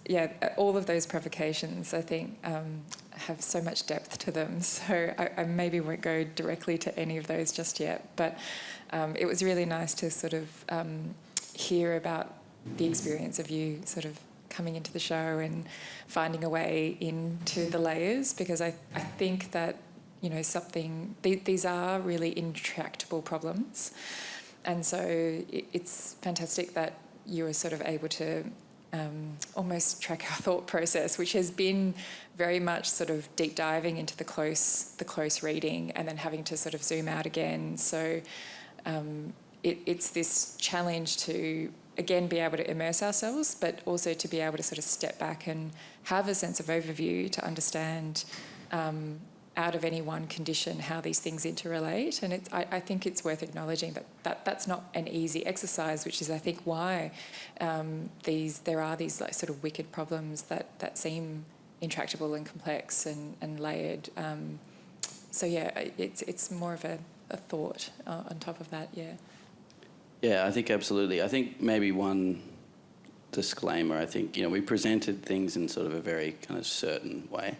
all of those provocations, I think, have so much depth to them. So I maybe won't go directly to any of those just yet. But it was really nice to sort of hear about the experience of you sort of coming into the show and finding a way into the layers, because I think that, these are really intractable problems. And so it's fantastic that you were sort of able to almost track our thought process, which has been very much sort of deep diving into the close reading and then having to sort of zoom out again. So it's this challenge to, again, be able to immerse ourselves, but also to be able to sort of step back and have a sense of overview to understand out of any one condition how these things interrelate. And I think it's worth acknowledging that's not an easy exercise, which is, I think, why there are these like sort of wicked problems that seem intractable and complex and layered. It's more of a thought on top of that, Yeah, I think absolutely. I think maybe one disclaimer, I think, we presented things in sort of a very kind of certain way,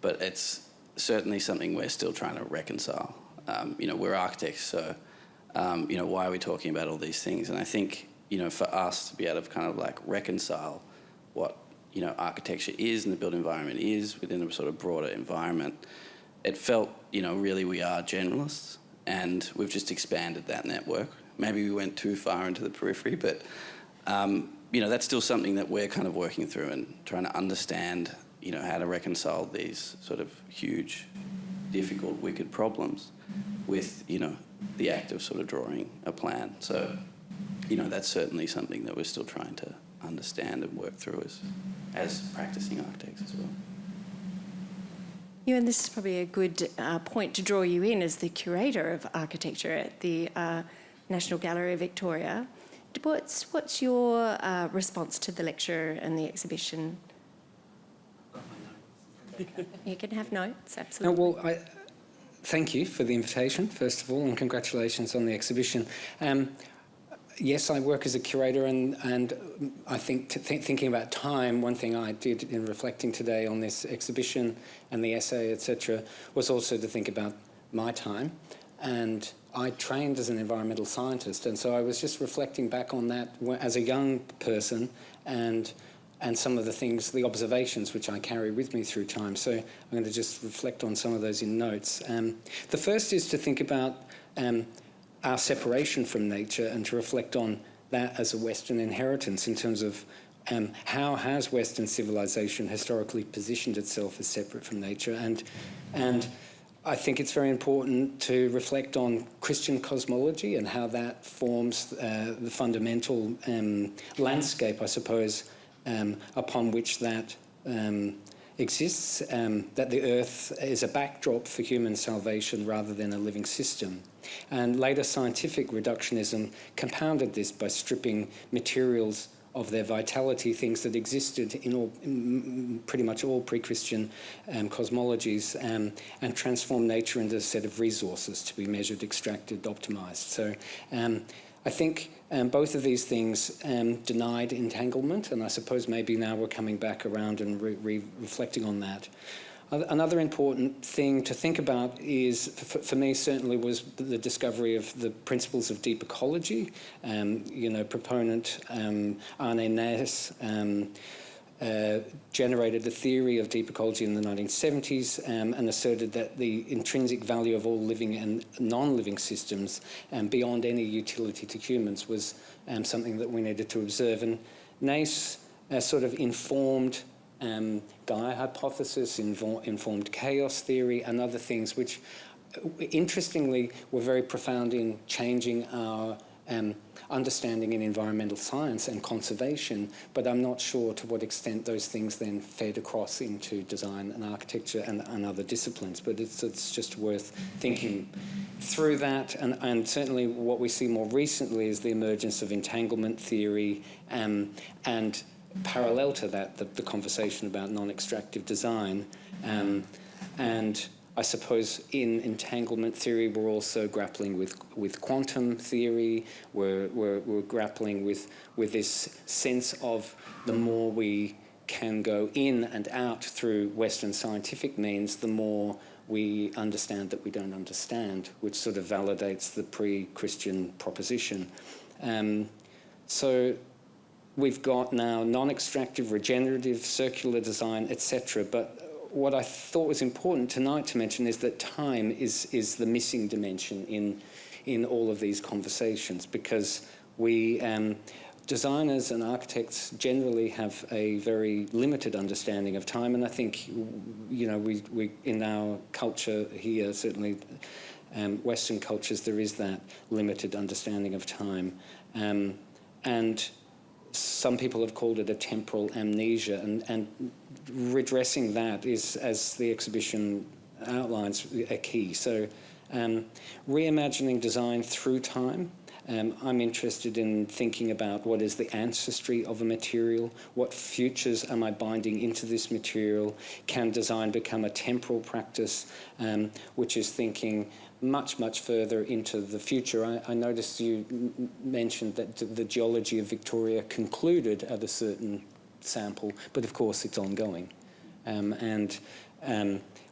but it's certainly something we're still trying to reconcile. We're architects, so, why are we talking about all these things? And I think, for us to be able to kind of like reconcile what, architecture is and the built environment is within a sort of broader environment, it felt, really we are generalists, and we've just expanded that network. Maybe we went too far into the periphery, but, that's still something that we're kind of working through and trying to understand, how to reconcile these sort of huge, difficult, wicked problems with, the act of sort of drawing a plan. So, that's certainly something that we're still trying to understand and work through as practicing architects as well. Ewan, this is probably a good point to draw you in as the curator of architecture at the National Gallery of Victoria. What's your response to the lecture and the exhibition? You can have notes, absolutely. Thank you for the invitation, first of all, and congratulations on the exhibition. Yes, I work as a curator, and I think thinking about time, one thing I did in reflecting today on this exhibition and the essay, etc., was also to think about my time. And I trained as an environmental scientist, and so I was just reflecting back on that as a young person and some of the things, the observations which I carry with me through time. So I'm going to just reflect on some of those in notes. The first is to think about our separation from nature and to reflect on that as a Western inheritance in terms of how has Western civilization historically positioned itself as separate from nature. And I think it's very important to reflect on Christian cosmology and how that forms the fundamental landscape, I suppose, upon which that exists, that the earth is a backdrop for human salvation rather than a living system. And later scientific reductionism compounded this by stripping materials of their vitality, things that existed in pretty much all pre-Christian cosmologies, and transformed nature into a set of resources to be measured, extracted, optimized. So I think both of these things denied entanglement, and I suppose maybe now we're coming back around and reflecting on that. Another important thing to think about is, for me certainly, was the discovery of the principles of deep ecology. Proponent Arne Naes generated the theory of deep ecology in the 1970s and asserted that the intrinsic value of all living and non-living systems, beyond any utility to humans, was something that we needed to observe. And Naes sort of informed Gaia hypothesis, informed chaos theory, and other things which, interestingly, were very profound in changing our understanding in environmental science and conservation, but I'm not sure to what extent those things then fed across into design and architecture and other disciplines. But it's just worth thinking through that, and certainly what we see more recently is the emergence of entanglement theory, and parallel to that, the conversation about non-extractive design. And I suppose in entanglement theory, we're also grappling with quantum theory. We're grappling with this sense of the more we can go in and out through Western scientific means, the more we understand that we don't understand, which sort of validates the pre-Christian proposition. So we've got now non-extractive, regenerative, circular design, etc. But what I thought was important tonight to mention is that time is the missing dimension in all of these conversations, because we designers and architects generally have a very limited understanding of time, and I think we in our culture here, certainly Western cultures, there is that limited understanding of time, and some people have called it a temporal amnesia, and redressing that is, as the exhibition outlines, a key. So reimagining design through time. I'm interested in thinking about what is the ancestry of a material, what futures am I binding into this material, can design become a temporal practice, which is thinking much, much further into the future. I noticed you mentioned that the geology of Victoria concluded at a certain sample, but of course it's ongoing.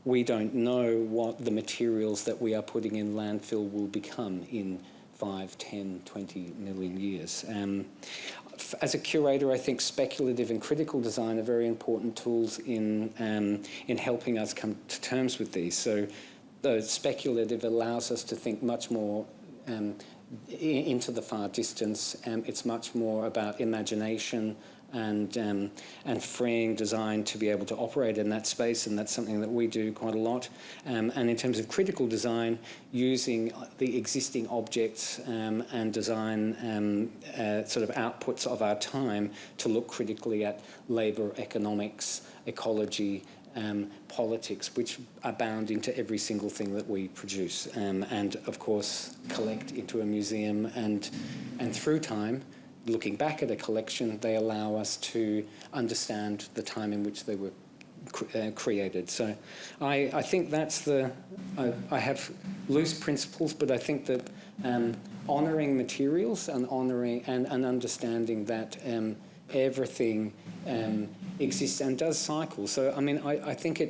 We don't know what the materials that we are putting in landfill will become in 5, 10, 20 million years. As a curator, I think speculative and critical design are very important tools in helping us come to terms with these. So the speculative allows us to think much more into the far distance. It's much more about imagination and freeing design to be able to operate in that space, and that's something that we do quite a lot. And in terms of critical design, using the existing objects and design sort of outputs of our time to look critically at labour, economics, ecology, politics, which are bound into every single thing that we produce, and of course collect into a museum, and through time, looking back at a collection, they allow us to understand the time in which they were created. So I think that's I have loose principles, but I think that honouring materials and honouring and understanding that everything exists and does cycle. So I mean, I think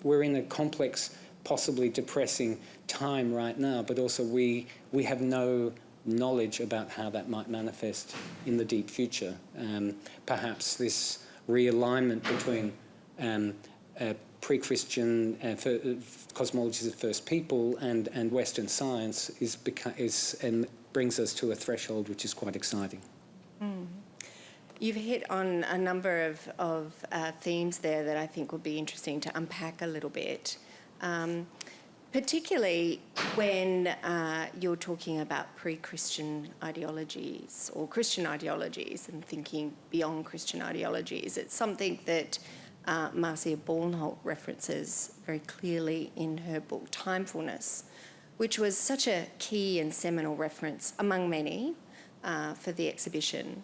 we're in a complex, possibly depressing time right now, but also we have no knowledge about how that might manifest in the deep future. Perhaps this realignment between pre-Christian cosmologies of first people and Western science brings us to a threshold which is quite exciting. Mm. You've hit on a number of themes there that I think would be interesting to unpack a little bit. Particularly when you're talking about pre-Christian ideologies or Christian ideologies and thinking beyond Christian ideologies. It's something that Marcia Bornholt references very clearly in her book Timefulness, which was such a key and seminal reference among many for the exhibition.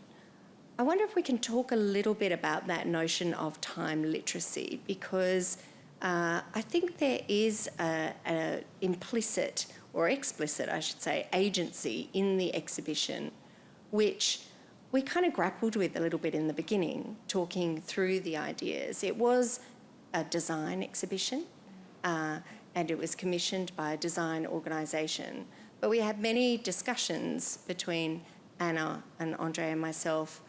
I wonder if we can talk a little bit about that notion of time literacy, because I think there is an implicit, or explicit, I should say, agency in the exhibition, which we kind of grappled with a little bit in the beginning, talking through the ideas. It was a design exhibition, and it was commissioned by a design organisation. But we had many discussions between Anna and André and myself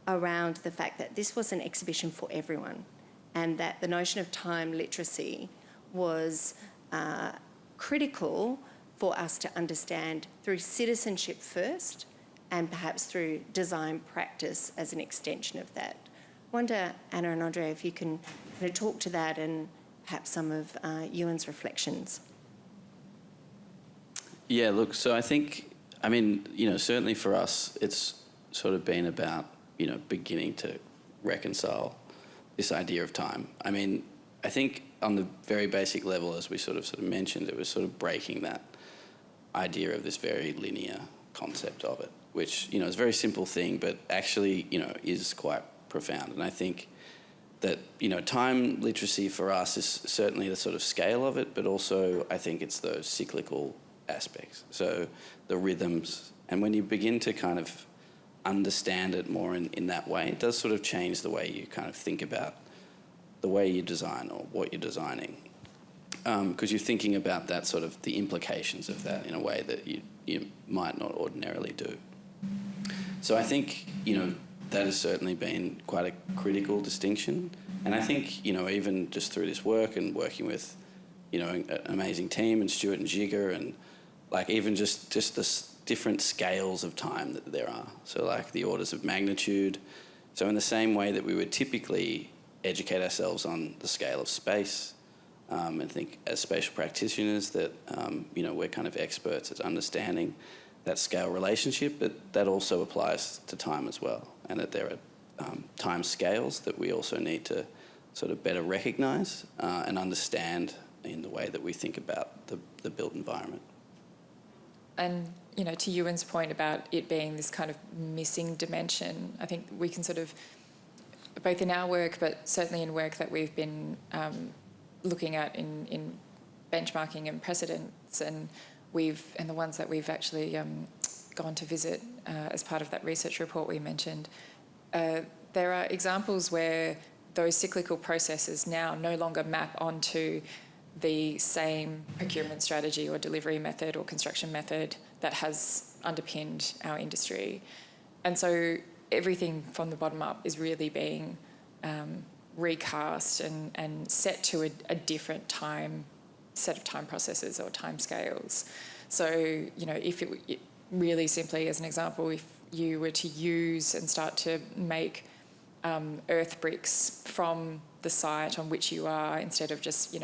around the fact that this was an exhibition for everyone, and that the notion of time literacy was critical for us to understand through citizenship first, and perhaps through design practice as an extension of that. I wonder, Anna and André, if you can kind of talk to that and perhaps some of Ewan's reflections. Yeah, look, so I think, certainly for us, it's sort of been about, beginning to reconcile this idea of time. I think on the very basic level, as we sort of mentioned, it was sort of breaking that idea of this very linear concept of it, which, is a very simple thing, but actually, is quite profound. And I think that, time literacy for us is certainly the sort of scale of it, but also I think it's those cyclical aspects. So the rhythms, and when you begin to kind of understand it more in that way, it does sort of change the way you kind of think about the way you design or what you're designing. Because you're thinking about that sort of the implications of that in a way that you might not ordinarily do. So I think, that has certainly been quite a critical distinction. And I think, even just through this work and working with, an amazing team and Stuart and Žiga, and like even just the different scales of time that there are. So like the orders of magnitude. So in the same way that we would typically educate ourselves on the scale of space, and think as spatial practitioners that, we're kind of experts at understanding that scale relationship, but that also applies to time as well, and that there are time scales that we also need to sort of better recognise and understand in the way that we think about the built environment. And, to Ewan's point about it being this kind of missing dimension, I think we can sort of, both in our work, but certainly in work that we've been looking at in benchmarking and precedents, and the ones that we've actually gone to visit as part of that research report we mentioned, there are examples where those cyclical processes now no longer map onto the same procurement strategy or delivery method or construction method that has underpinned our industry. And so everything from the bottom up is really being recast and set to a different set of time processes or time scales. So, if it really simply as an example, if you were to use and start to make earth bricks from the site on which you are, instead of just,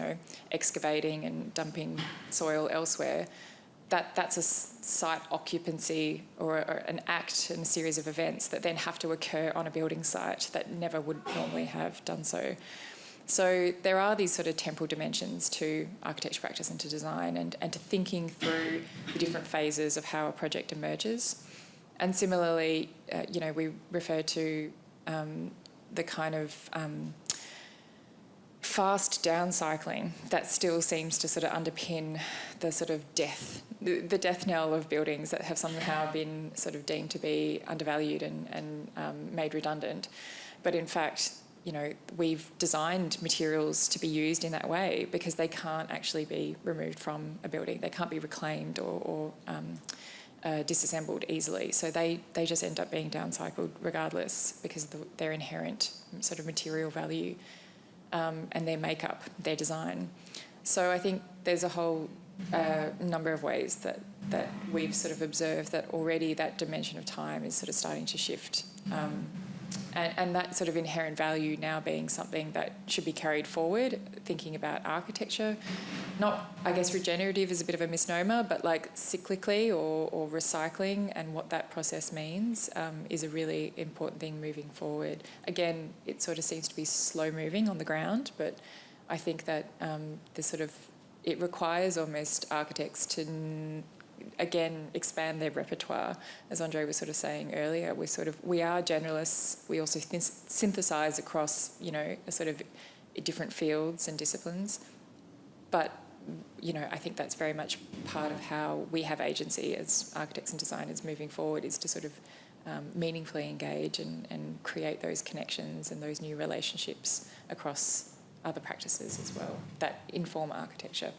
excavating and dumping soil elsewhere, that's a site occupancy or an act and a series of events that then have to occur on a building site that never would normally have done so. So there are these sort of temporal dimensions to architecture practice and to design, and to thinking through the different phases of how a project emerges. And similarly, we refer to the kind of fast downcycling that still seems to sort of underpin the sort of the death knell of buildings that have somehow been sort of deemed to be undervalued and made redundant. But in fact, we've designed materials to be used in that way because they can't actually be removed from a building. They can't be reclaimed or disassembled easily. So they just end up being downcycled regardless because of their inherent sort of material value and their makeup, their design. So I think there's a whole number of ways that we've sort of observed that already that dimension of time is sort of starting to shift. And that sort of inherent value now being something that should be carried forward, thinking about architecture. Not, I guess, regenerative is a bit of a misnomer, but like cyclically or recycling and what that process means is a really important thing moving forward. Again, it sort of seems to be slow moving on the ground, but I think that it requires almost architects to again expand their repertoire. As André was sort of saying earlier, we are generalists. We also synthesize across a sort of different fields and disciplines, but I think that's very much part of how we have agency as architects and designers moving forward, is to sort of meaningfully engage and create those connections and those new relationships across other practices as well that inform architecture.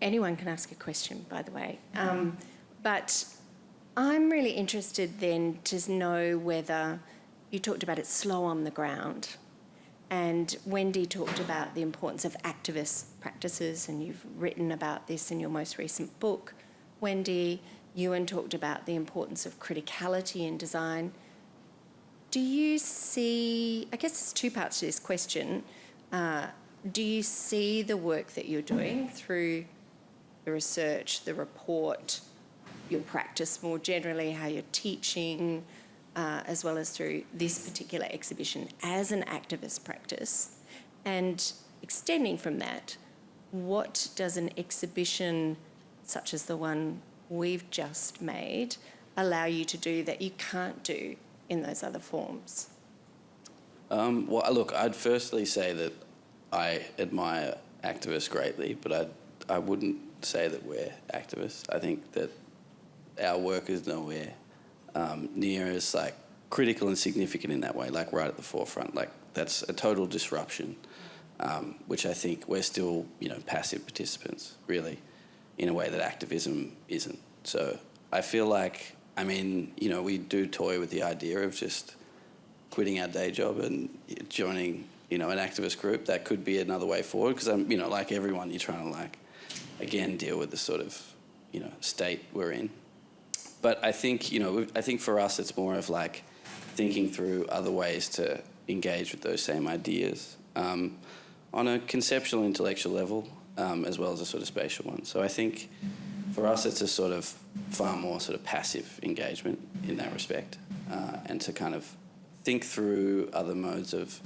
Anyone can ask a question, by the way. But I'm really interested then to know whether you talked about it slow on the ground, and Wendy talked about the importance of activist practices, and you've written about this in your most recent book. Wendy, Ewan talked about the importance of criticality in design. Do you see, I guess there's two parts to this question, do you see the work that you're doing through the research, the report, your practice more generally, how you're teaching, as well as through this particular exhibition as an activist practice? And extending from that, what does an exhibition such as the one we've just made allow you to do that you can't do in those other forms? Well, look, I'd firstly say that I admire activists greatly, but I wouldn't say that we're activists. I think that our work is nowhere near as like critical and significant in that way, like right at the forefront. Like that's a total disruption, which I think we're still, passive participants, really, in a way that activism isn't. So I feel like, we do toy with the idea of just quitting our day job and joining, an activist group. That could be another way forward, because I'm, like everyone, you're trying to again, deal with the sort of, state we're in. But I think, I think for us it's more of thinking through other ways to engage with those same ideas on a conceptual, intellectual level, as well as a sort of spatial one. So I think for us it's a sort of far more sort of passive engagement in that respect, and to kind of think through other modes of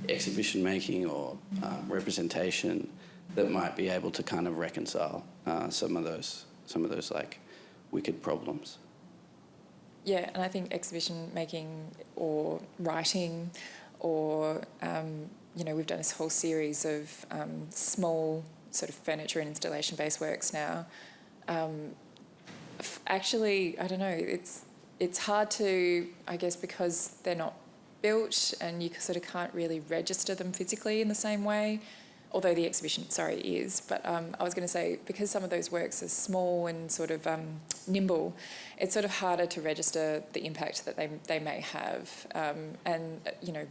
exhibition making or representation that might be able to kind of reconcile some of those wicked problems. Yeah, and I think exhibition making or writing or, we've done this whole series of small sort of furniture and installation-based works now. Actually, I don't know, it's hard to, I guess, because they're not built and you sort of can't really register them physically in the same way, although the exhibition, is. But I was going to say, because some of those works are small and sort of nimble, it's sort of harder to register the impact that they may have. And,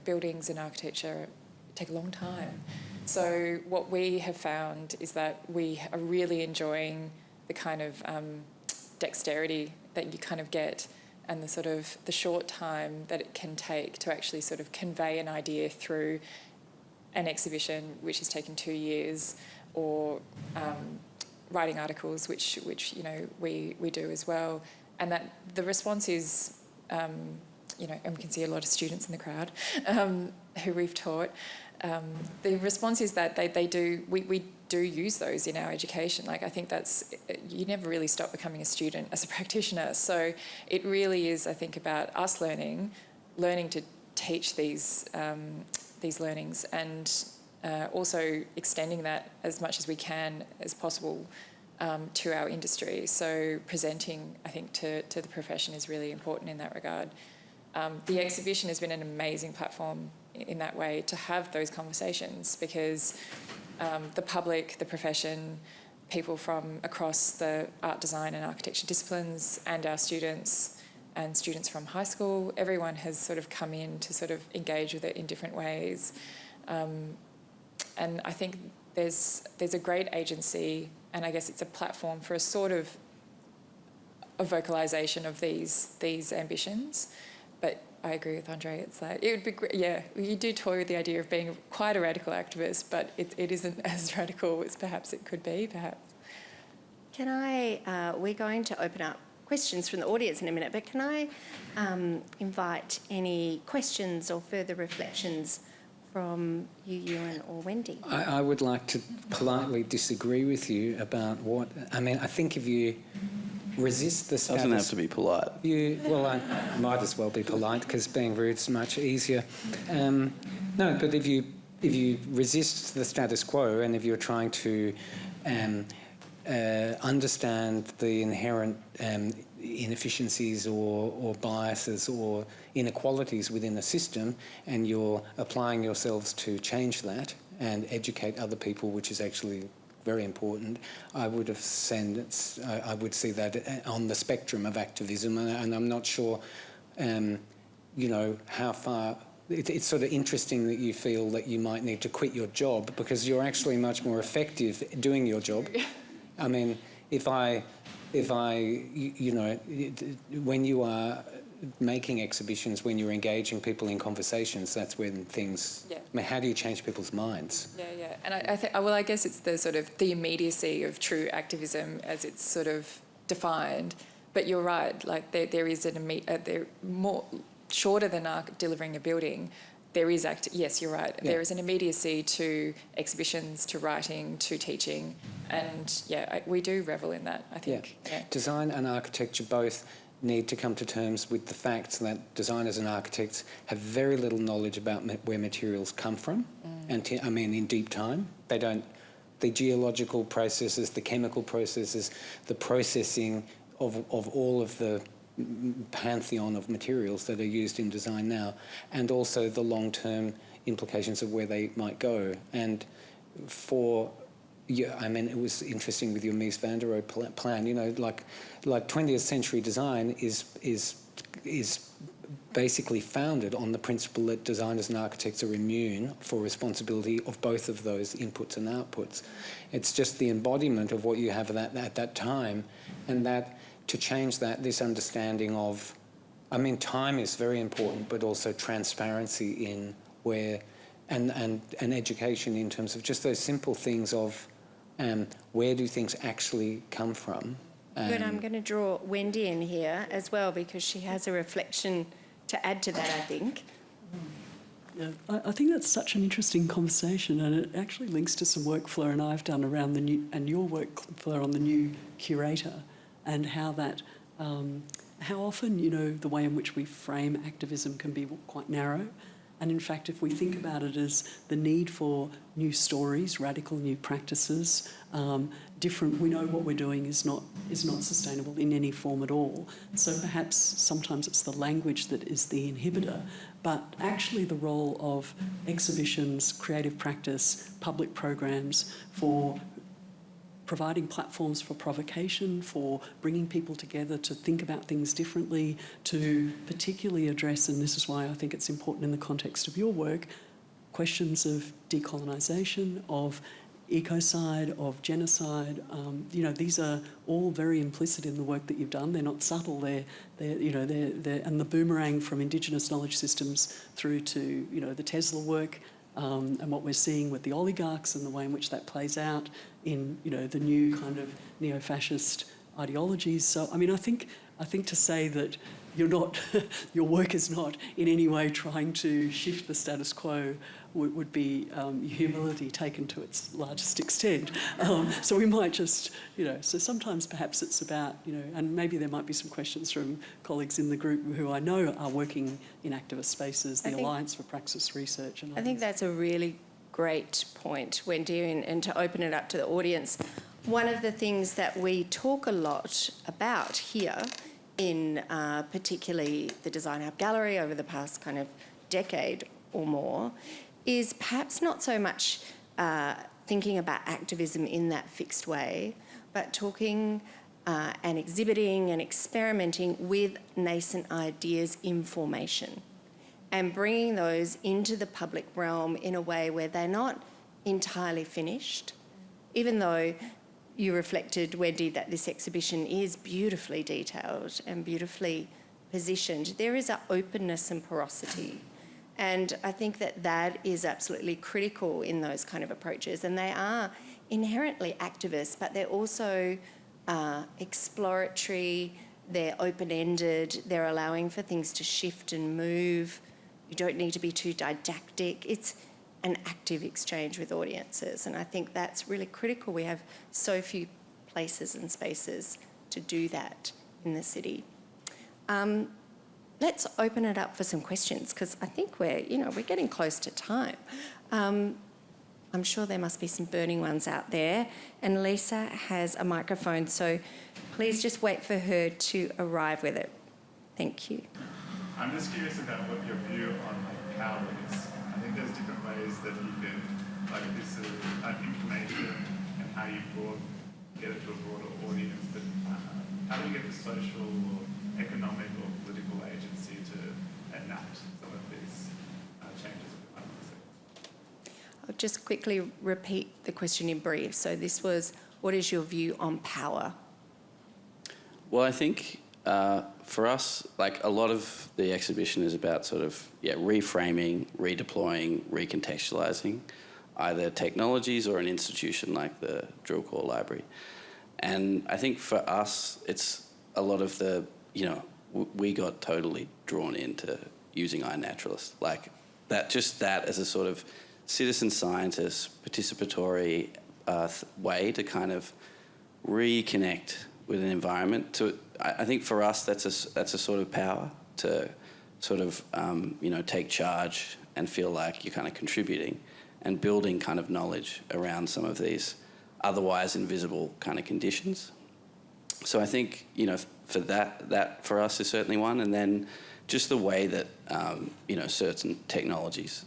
buildings and architecture take a long time. So what we have found is that we are really enjoying the kind of dexterity that you kind of get and the sort of the short time that it can take to actually sort of convey an idea through an exhibition which has taken 2 years, or writing articles which we do as well, and that the response is and we can see a lot of students in the crowd who we've taught. The response is that we do use those in our education. I think that's, you never really stop becoming a student as a practitioner. So it really is, I think, about us learning to teach these learnings, and also extending that as much as we can as possible to our industry. So presenting, I think, to the profession is really important in that regard. The exhibition has been an amazing platform in that way to have those conversations, because the public, the profession, people from across the art, design and architecture disciplines, and our students and students from high school, everyone has sort of come in to sort of engage with it in different ways. And I think there's a great agency, and I guess it's a platform for a sort of a vocalisation of these ambitions. But I agree with André. It's it would be great. Yeah, you do toy with the idea of being quite a radical activist, but it isn't as radical as perhaps it could be, perhaps. We're going to open up questions from the audience in a minute, but can I invite any questions or further reflections from you, Ewan or Wendy? I would like to politely disagree with you about what... I think if you resist the status... Doesn't have to be polite. I might as well be polite, because being rude is much easier. No, but if you resist the status quo, and if you're trying to understand the inherent inefficiencies or biases or inequalities within the system, and you're applying yourselves to change that and educate other people, which is actually very important. I would see that on the spectrum of activism, and I'm not sure, how far. It's sort of interesting that you feel that you might need to quit your job because you're actually much more effective doing your job. I mean, when you are making exhibitions, when you're engaging people in conversations, that's when things. Yeah. I mean, how do you change people's minds? Yeah. And I guess it's the sort of the immediacy of true activism as it's sort of defined. But you're right. Like there is there more shorter than delivering a building. There is yes, you're right. Yeah. There is an immediacy to exhibitions, to writing, to teaching, and we do revel in that. I think. Yeah. Design and architecture both need to come to terms with the fact that designers and architects have very little knowledge about where materials come from, and in deep time. They don't. The geological processes, the chemical processes, the processing of all of the pantheon of materials that are used in design now, and also the long-term implications of where they might go. And it was interesting with your Mies van der Rohe plan. Like 20th century design is basically founded on the principle that designers and architects are immune for responsibility of both of those inputs and outputs. It's just the embodiment of what you have at that time, and that. To change that, this understanding of, time is very important, but also transparency in where, and education in terms of just those simple things of where do things actually come from. Good, I'm going to draw Wendy in here as well because she has a reflection to add to that, I think. Yeah, I think that's such an interesting conversation, and it actually links to some work Fleur and I have done around and your work, Fleur, on the new curator. And how often, the way in which we frame activism can be quite narrow. And in fact, if we think about it as the need for new stories, radical new practices, we know what we're doing is not sustainable in any form at all. So perhaps sometimes it's the language that is the inhibitor, but actually the role of exhibitions, creative practice, public programs for providing platforms for provocation, for bringing people together to think about things differently, to particularly address, and this is why I think it's important in the context of your work, questions of decolonisation, of ecocide, of genocide. These are all very implicit in the work that you've done. They're not subtle. They're and the boomerang from Indigenous knowledge systems through to the Tesla work. And what we're seeing with the oligarchs and the way in which that plays out in the new kind of neo-fascist ideologies. So I think to say that your work is not in any way trying to shift the status quo would be humility taken to its largest extent. So we might just, so sometimes perhaps it's about, and maybe there might be some questions from colleagues in the group who I know are working in activist spaces, the Alliance for Praxis Research. And I think that's a really great point, Wendy, and to open it up to the audience. One of the things that we talk a lot about here in particularly the Design Hub Gallery over the past kind of decade or more is perhaps not so much thinking about activism in that fixed way, but talking and exhibiting and experimenting with nascent ideas in formation and bringing those into the public realm in a way where they're not entirely finished, even though you reflected, Wendy, that this exhibition is beautifully detailed and beautifully positioned. There is an openness and porosity. And I think that is absolutely critical in those kind of approaches. And they are inherently activist, but they're also exploratory, they're open-ended, they're allowing for things to shift and move. You don't need to be too didactic. It's an active exchange with audiences. And I think that's really critical. We have so few places and spaces to do that in the city. Let's open it up for some questions because I think we're getting close to time. I'm sure there must be some burning ones out there. And Lisa has a microphone, so please just wait for her to arrive with it. Thank you. I'm just curious about what your view on power is. I think there's different ways that you can, this information and how you get it to a broader audience, but how do you get the social or economic or political agency to enact some of these changes? I'll just quickly repeat the question in brief. So this was, what is your view on power? Well, I think for us, a lot of the exhibition is about reframing, redeploying, recontextualising either technologies or an institution like the Drill Core Library. And I think for us, it's a lot of the, we got totally drawn into using iNaturalist. That as a sort of citizen scientist, participatory way to kind of reconnect with an environment. I think for us, that's a sort of power to sort of, take charge and feel like you're kind of contributing and building kind of knowledge around some of these otherwise invisible kind of conditions. So I think, for that for us is certainly one. And then just the way that, certain technologies,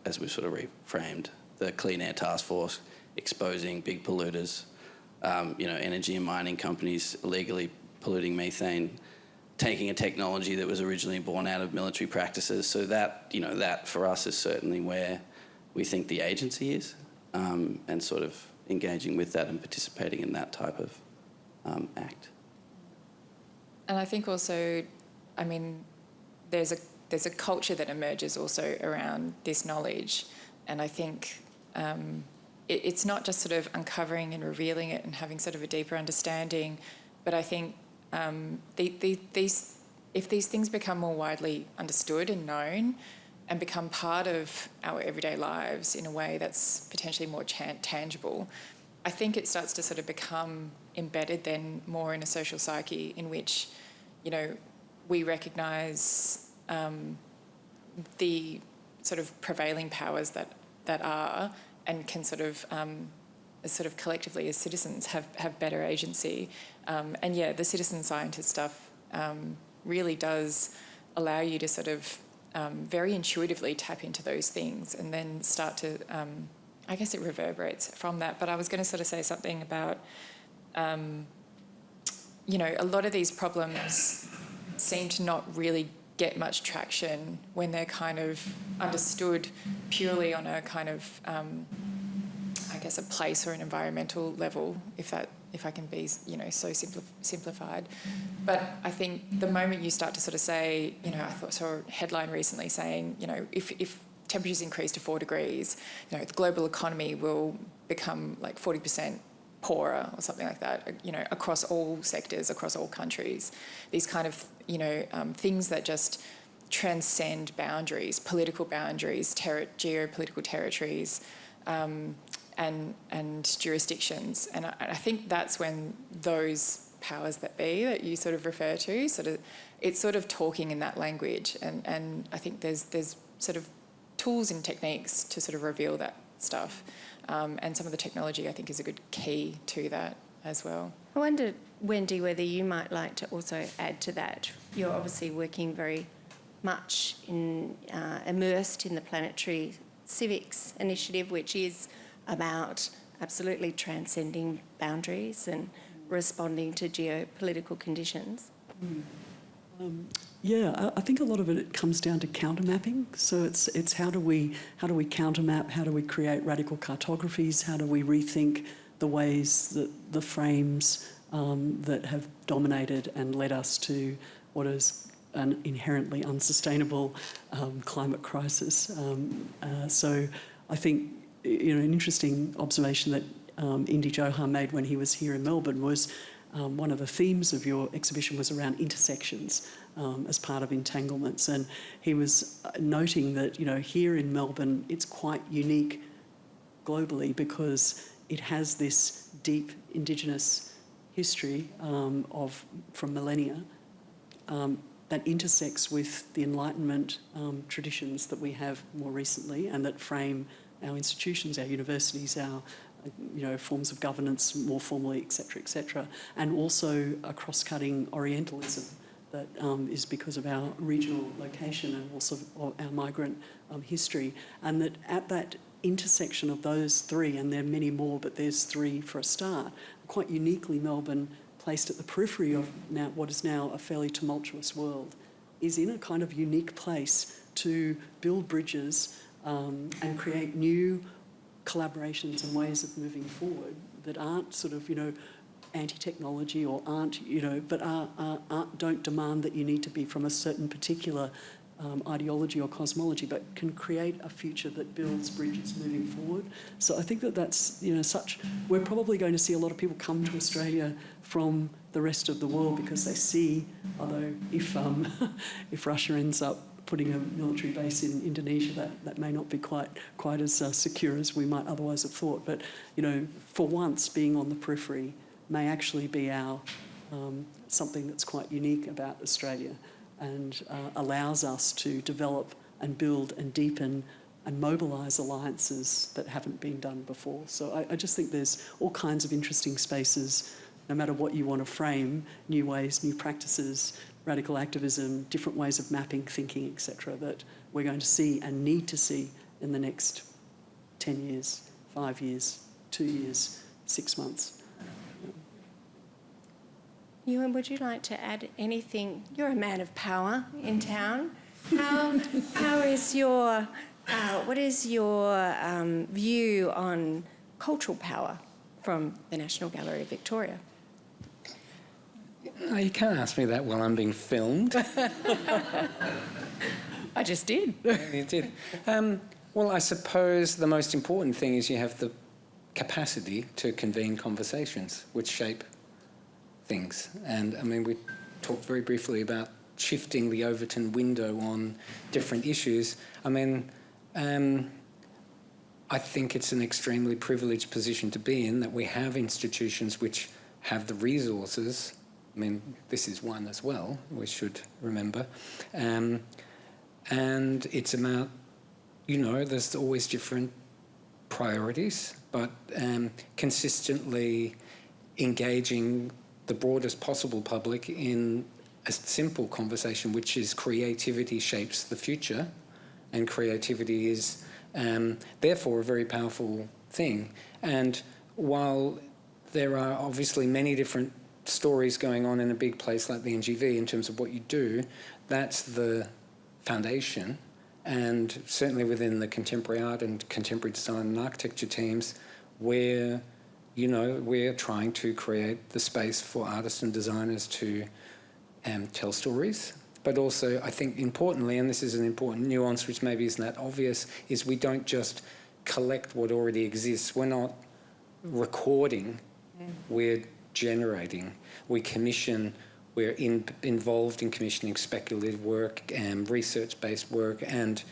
as we've sort of reframed, the Clean Air Task Force exposing big polluters, energy and mining companies illegally polluting methane, taking a technology that was originally born out of military practices. So that, that for us is certainly where we think the agency is, and sort of engaging with that and participating in that type of act. And I think also, there's a culture that emerges also around this knowledge, and I think it's not just sort of uncovering and revealing it and having sort of a deeper understanding, but I think if these things become more widely understood and known and become part of our everyday lives in a way that's potentially more tangible, I think it starts to sort of become embedded then more in a social psyche in which, we recognise the sort of prevailing powers that are and can sort of collectively as citizens have better agency. The citizen scientist stuff really does allow you to sort of very intuitively tap into those things and then start to, I guess it reverberates from that. But I was going to sort of say something about, a lot of these problems seem to not really get much traction when they're kind of understood purely on a kind of, I guess, a place or an environmental level, if I can be, so simplified. But I think the moment you start to sort of say, I saw a headline recently saying, if temperatures increase to 4 degrees, the global economy will become 40% poorer or something like that, across all sectors, across all countries. These kind of, things that just transcend boundaries, political boundaries, geopolitical territories, and jurisdictions. And I think that's when those powers that be that you sort of refer to, it's sort of talking in that language. And I think there's sort of tools and techniques to sort of reveal that stuff. And some of the technology, I think, is a good key to that as well. I wonder, Wendy, whether you might like to also add to that. You're obviously working very much immersed in the Planetary Civics Initiative, which is about absolutely transcending boundaries and responding to geopolitical conditions. I think a lot of it comes down to countermapping. So it's how do we countermap? How do we create radical cartographies? How do we rethink the ways that the frames that have dominated and led us to what is an inherently unsustainable climate crisis? So I think an interesting observation that Indy Johar made when he was here in Melbourne was one of the themes of your exhibition was around intersections as part of entanglements, and he was noting that here in Melbourne it's quite unique globally because it has this deep Indigenous history from millennia that intersects with the Enlightenment traditions that we have more recently and that frame our institutions, our universities, our forms of governance more formally, etc., and also a cross-cutting Orientalism that is because of our regional location and also our migrant history, and that at that intersection of those three, and there are many more, but there's three for a start, quite uniquely Melbourne, placed at the periphery of now what is now a fairly tumultuous world, is in a kind of unique place to build bridges and create new collaborations and ways of moving forward that aren't sort of, anti-technology or aren't, but don't demand that you need to be from a certain particular ideology or cosmology, but can create a future that builds bridges moving forward. So I think that's, we're probably going to see a lot of people come to Australia from the rest of the world because they see, although if Russia ends up putting a military base in Indonesia, that may not be quite as secure as we might otherwise have thought. But, for once, being on the periphery may actually be our something that's quite unique about Australia and allows us to develop and build and deepen and mobilise alliances that haven't been done before. So I just think there's all kinds of interesting spaces, no matter what you want to frame, new ways, new practices, radical activism, different ways of mapping, thinking, etc., that we're going to see and need to see in the next 10 years, 5 years, 2 years, 6 months. Ewan, would you like to add anything? You're a man of power in town. How is your, what is your view on cultural power from the National Gallery of Victoria? Oh, you can't ask me that while I'm being filmed. I just did. You did. Well, I suppose the most important thing is you have the capacity to convene conversations which shape things. And I mean, we talked very briefly about shifting the Overton window on different issues. I mean, I think it's an extremely privileged position to be in, that we have institutions which have the resources. I mean, this is one as well, we should remember. And it's about, there's always different priorities, but consistently engaging the broadest possible public in a simple conversation, which is creativity shapes the future, and creativity is therefore a very powerful thing. And while there are obviously many different stories going on in a big place like the NGV in terms of what you do, that's the foundation. And certainly within the contemporary art and contemporary design and architecture teams, we're trying to create the space for artists and designers to tell stories. But also, I think importantly, and this is an important nuance which maybe isn't that obvious, is we don't just collect what already exists. We're not recording, we're generating. We commission, we're involved in commissioning speculative work and research-based work, and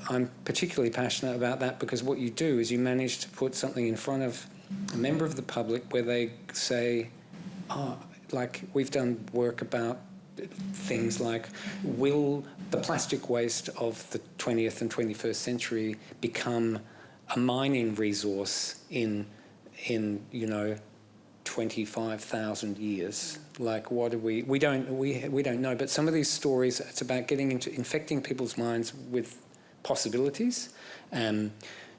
I'm particularly passionate about that because what you do is you manage to put something in front of a member of the public where they say, like we've done work about things like, will the plastic waste of the 20th and 21st century become a mining resource in 25,000 years? Like, what do we don't know. But some of these stories, it's about getting into infecting people's minds with possibilities.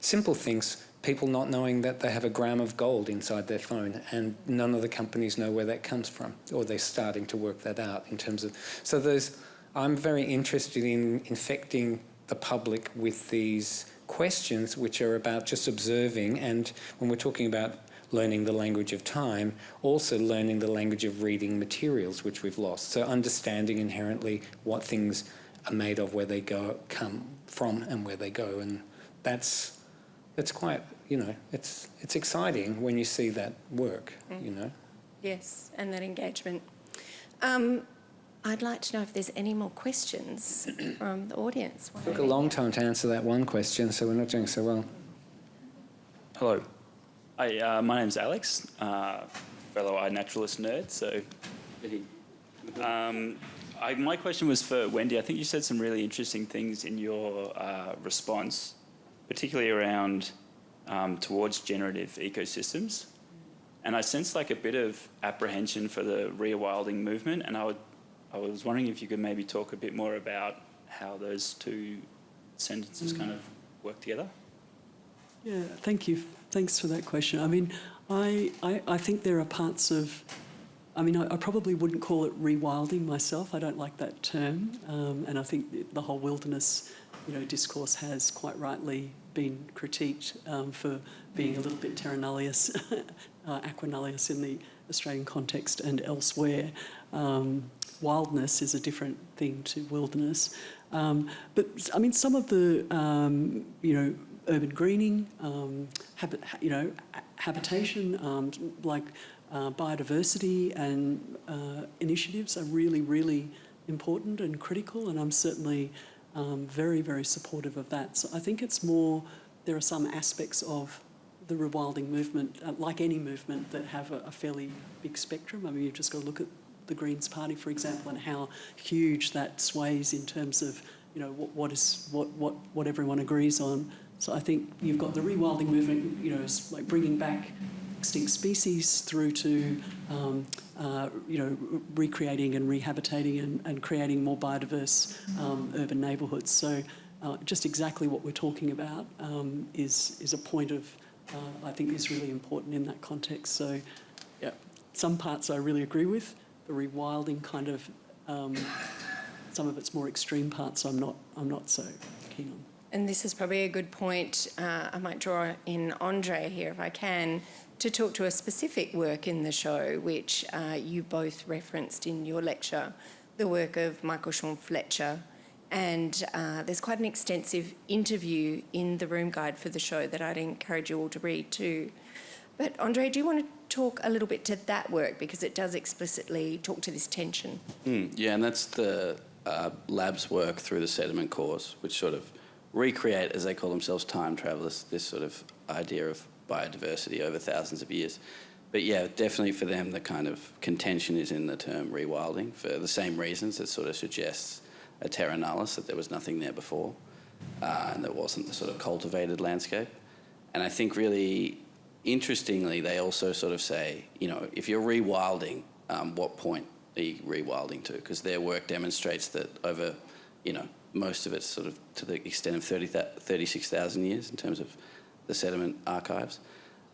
Simple things, people not knowing that they have a gram of gold inside their phone, and none of the companies know where that comes from, or they're starting to work that out in terms of. So I'm very interested in infecting the public with these questions, which are about just observing, and when we're talking about learning the language of time, also learning the language of reading materials, which we've lost. So understanding inherently what things are made of, where they come from and where they go. And that's quite, it's exciting when you see that work, Yes, and that engagement. I'd like to know if there's any more questions from the audience. It took a long time to answer that one question, so we're not doing so well. Hello. Hi, my name's Alex, fellow iNaturalist nerd. So, My question was for Wendy. I think you said some really interesting things in your response particularly around towards generative ecosystems. And I sense like a bit of apprehension for the rewilding movement, and I was wondering if you could maybe talk a bit more about how those two sentences kind of work together. Yeah, thank you. Thanks for that question. I mean, I think there are parts of, I mean, I probably wouldn't call it rewilding myself. I don't like that term. And I think the whole wilderness, discourse has quite rightly been critiqued for being a little bit terra nullius, aqua nullius in the Australian context and elsewhere. Wildness is a different thing to wilderness. But, I mean, some of the, urban greening, habitation, like biodiversity and initiatives are really, really important and critical, and I'm certainly very, very supportive of that. So I think it's more, there are some aspects of the rewilding movement, like any movement, that have a fairly big spectrum. I mean, you've just got to look at the Greens Party, for example, and how huge that sways in terms of, what everyone agrees on. So I think you've got the rewilding movement, it's like bringing back extinct species through to, recreating and rehabilitating and creating more biodiverse urban neighbourhoods. So just exactly what we're talking about is a point of, I think, is really important in that context. So, yeah, some parts I really agree with. The rewilding kind of, some of its more extreme parts I'm not so keen on. And this is probably a good point. I might draw in André here, if I can, to talk to a specific work in the show, which you both referenced in your lecture, the work of Michael Sean Fletcher. And there's quite an extensive interview in the room guide for the show that I'd encourage you all to read too. But André, do you want to talk a little bit to that work, because it does explicitly talk to this tension? Yeah, and that's the lab's work through the sediment cores, which sort of recreate, as they call themselves, time travellers, this sort of idea of biodiversity over thousands of years. But yeah, definitely for them, the kind of contention is in the term rewilding for the same reasons. It sort of suggests a terra nullius, that there was nothing there before, and there wasn't the sort of cultivated landscape. And I think really interestingly, they also sort of say, if you're rewilding, what point are you rewilding to? Because their work demonstrates that over, most of it's sort of to the extent of 36,000 years in terms of the sediment archives.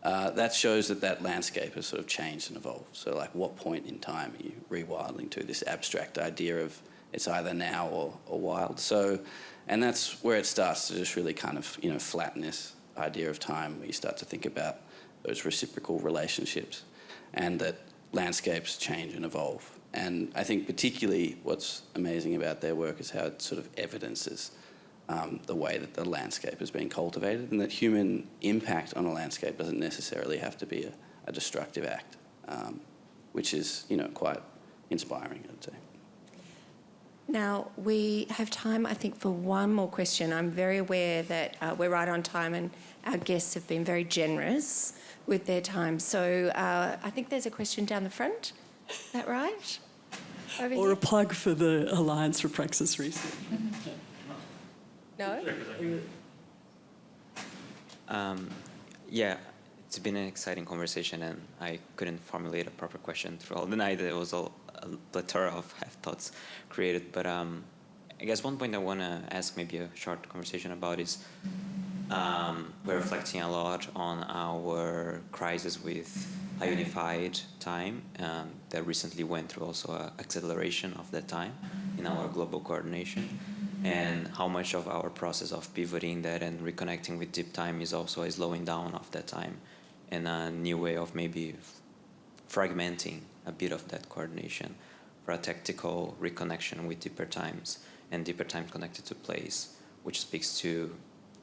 That shows that landscape has sort of changed and evolved. So, like, what point in time are you rewilding to? This abstract idea of it's either now or wild. So, and that's where it starts to just really kind of, flatten this idea of time, where you start to think about those reciprocal relationships and that landscapes change and evolve. And I think particularly what's amazing about their work is how it sort of evidences the way that the landscape is being cultivated, and that human impact on a landscape doesn't necessarily have to be a destructive act, which is, quite inspiring, I'd say. Now, we have time, I think, for one more question. I'm very aware that we're right on time and our guests have been very generous with their time. So I think there's a question down the front. Is that right? Over Or here? a plug for the Alliance for Praxis Research. No? Yeah, it's been an exciting conversation, and I couldn't formulate a proper question through all the night. It was all a plethora of thoughts created. But I guess one point I want to ask, maybe a short conversation about, is we're reflecting a lot on our crisis with a unified time that recently went through also an acceleration of that time in our global coordination, and how much of our process of pivoting that and reconnecting with deep time is also a slowing down of that time, and a new way of maybe fragmenting a bit of that coordination for a tactical reconnection with deeper times, and deeper time connected to place, which speaks to,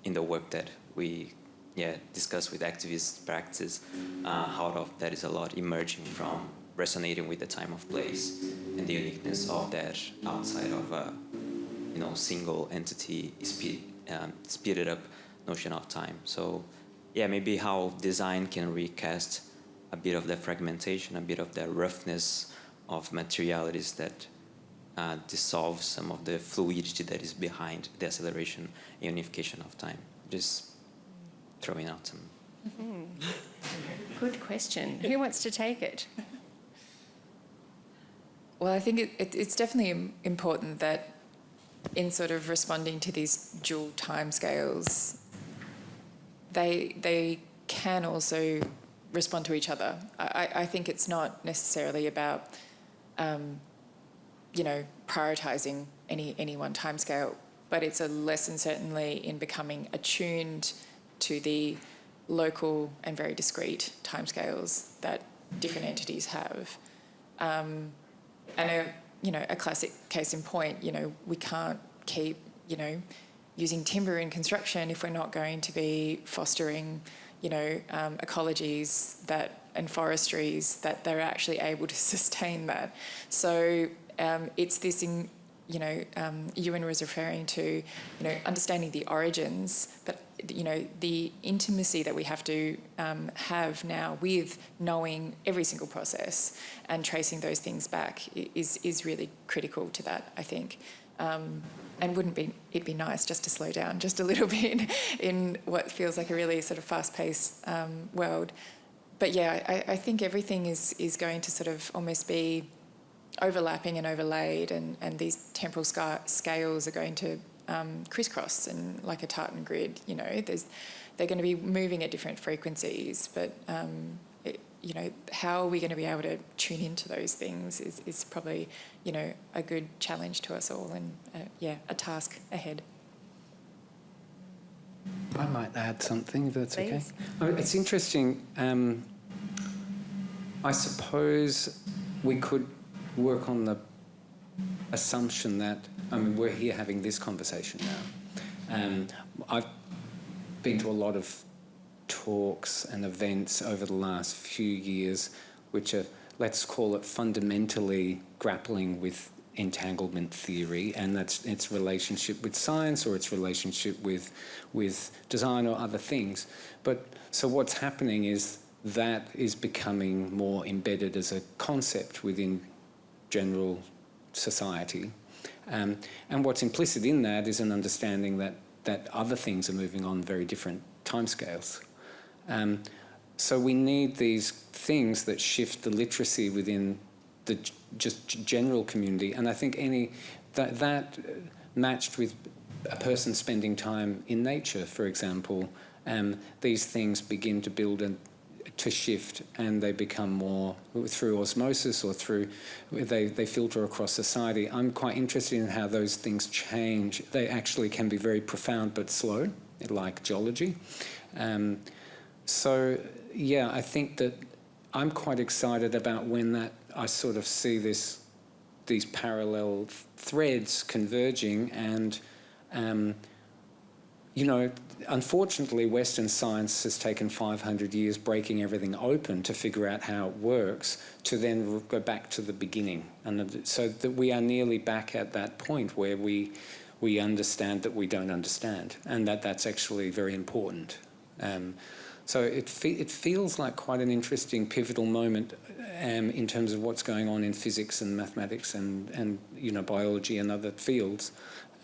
in the work that we discuss with activist practice, how of that is a lot emerging from resonating with the time of place and the uniqueness of that outside of a single entity speeded up notion of time. So maybe how design can recast a bit of that fragmentation, a bit of that roughness of materialities that dissolve some of the fluidity that is behind the acceleration and unification of time. Just throwing out some. Good question. Who wants to take it? Well, I think it's definitely important that in sort of responding to these dual timescales, they can also respond to each other. I think it's not necessarily about, prioritising any one timescale, but it's a lesson certainly in becoming attuned to the local and very discrete timescales that different entities have. And a classic case in point, we can't keep, using timber in construction if we're not going to be fostering, ecologies and forestries that they're actually able to sustain that. So it's this, Ewan was referring to, understanding the origins, but the intimacy that we have to have now with knowing every single process and tracing those things back is really critical to that, I think. And wouldn't it be nice just to slow down just a little bit in what feels like a really sort of fast-paced world? But yeah, I think everything is going to sort of almost be overlapping and overlaid, and these temporal scales are going to crisscross and like a tartan grid. They're going to be moving at different frequencies, but how are we going to be able to tune into those things is probably a good challenge to us all, and a task ahead. I might add something, if that's Please. okay. It's interesting. I suppose we could work on the assumption that, we're here having this conversation now. I've been to a lot of talks and events over the last few years which are, let's call it, fundamentally grappling with entanglement theory and its relationship with science or its relationship with design or other things. But so what's happening is that is becoming more embedded as a concept within general society. And what's implicit in that is an understanding that other things are moving on very different timescales. So we need these things that shift the literacy within the just general community, and I think that matched with a person spending time in nature, for example, these things begin to build and to shift, and they become more through osmosis or through they filter across society. I'm quite interested in how those things change. They actually can be very profound but slow, like geology. So yeah, I think that I'm quite excited about when that I sort of see these parallel threads converging, and unfortunately Western science has taken 500 years breaking everything open to figure out how it works, to then go back to the beginning, and so that we are nearly back at that point where we understand that we don't understand, and that's actually very important. So it feels like quite an interesting pivotal moment in terms of what's going on in physics and mathematics and biology and other fields,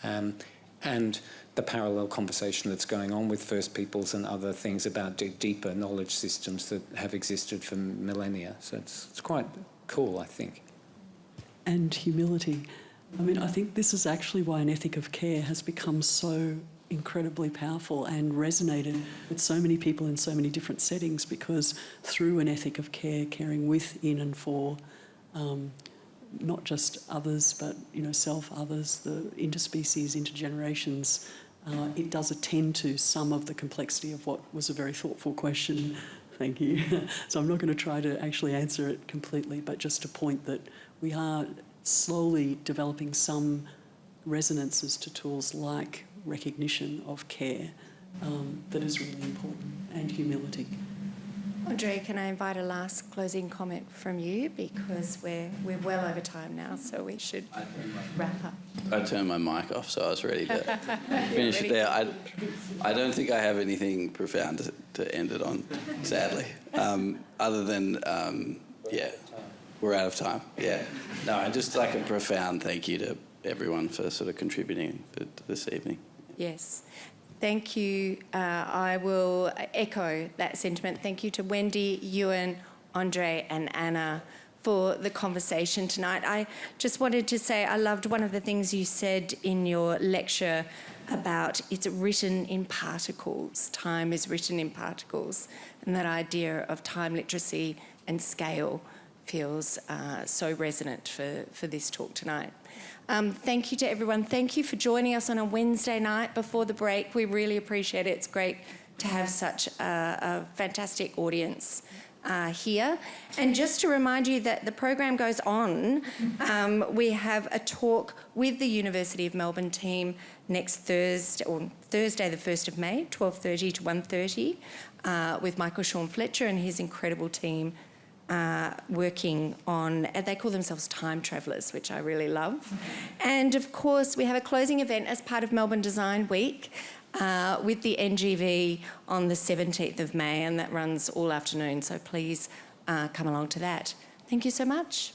and the parallel conversation that's going on with First Peoples and other things about deeper knowledge systems that have existed for millennia. So it's quite cool, I think. And humility. I think this is actually why an ethic of care has become so incredibly powerful and resonated with so many people in so many different settings, because through an ethic of care, caring with, in and for not just others, but self, others, the interspecies, intergenerations, it does attend to some of the complexity of what was a very thoughtful question. Thank you. So I'm not going to try to actually answer it completely, but just to point that we are slowly developing some resonances to tools like recognition of care that is really important, and humility. André, can I invite a last closing comment from you, because we're well over time now, so we should wrap up. I turned my mic off, so I was ready to finish it there. I don't think I have anything profound to end it on, sadly, other than, we're out of time. Yeah. No, just like a profound thank you to everyone for sort of contributing this evening. Yes. Thank you. I will echo that sentiment. Thank you to Wendy, Ewan, André and Anna for the conversation tonight. I just wanted to say I loved one of the things you said in your lecture about it's written in particles. Time is written in particles. And that idea of time literacy and scale feels so resonant for this talk tonight. Thank you to everyone. Thank you for joining us on a Wednesday night before the break. We really appreciate it. It's great to have such a fantastic audience here. And just to remind you that the program goes on, we have a talk with the University of Melbourne team next Thursday, or Thursday the 1st of May, 12:30 to 1:30, with Michael Sean Fletcher and his incredible team working on, they call themselves time travellers, which I really love. And of course, we have a closing event as part of Melbourne Design Week with the NGV on the 17th of May, and that runs all afternoon, so please come along to that. Thank you so much.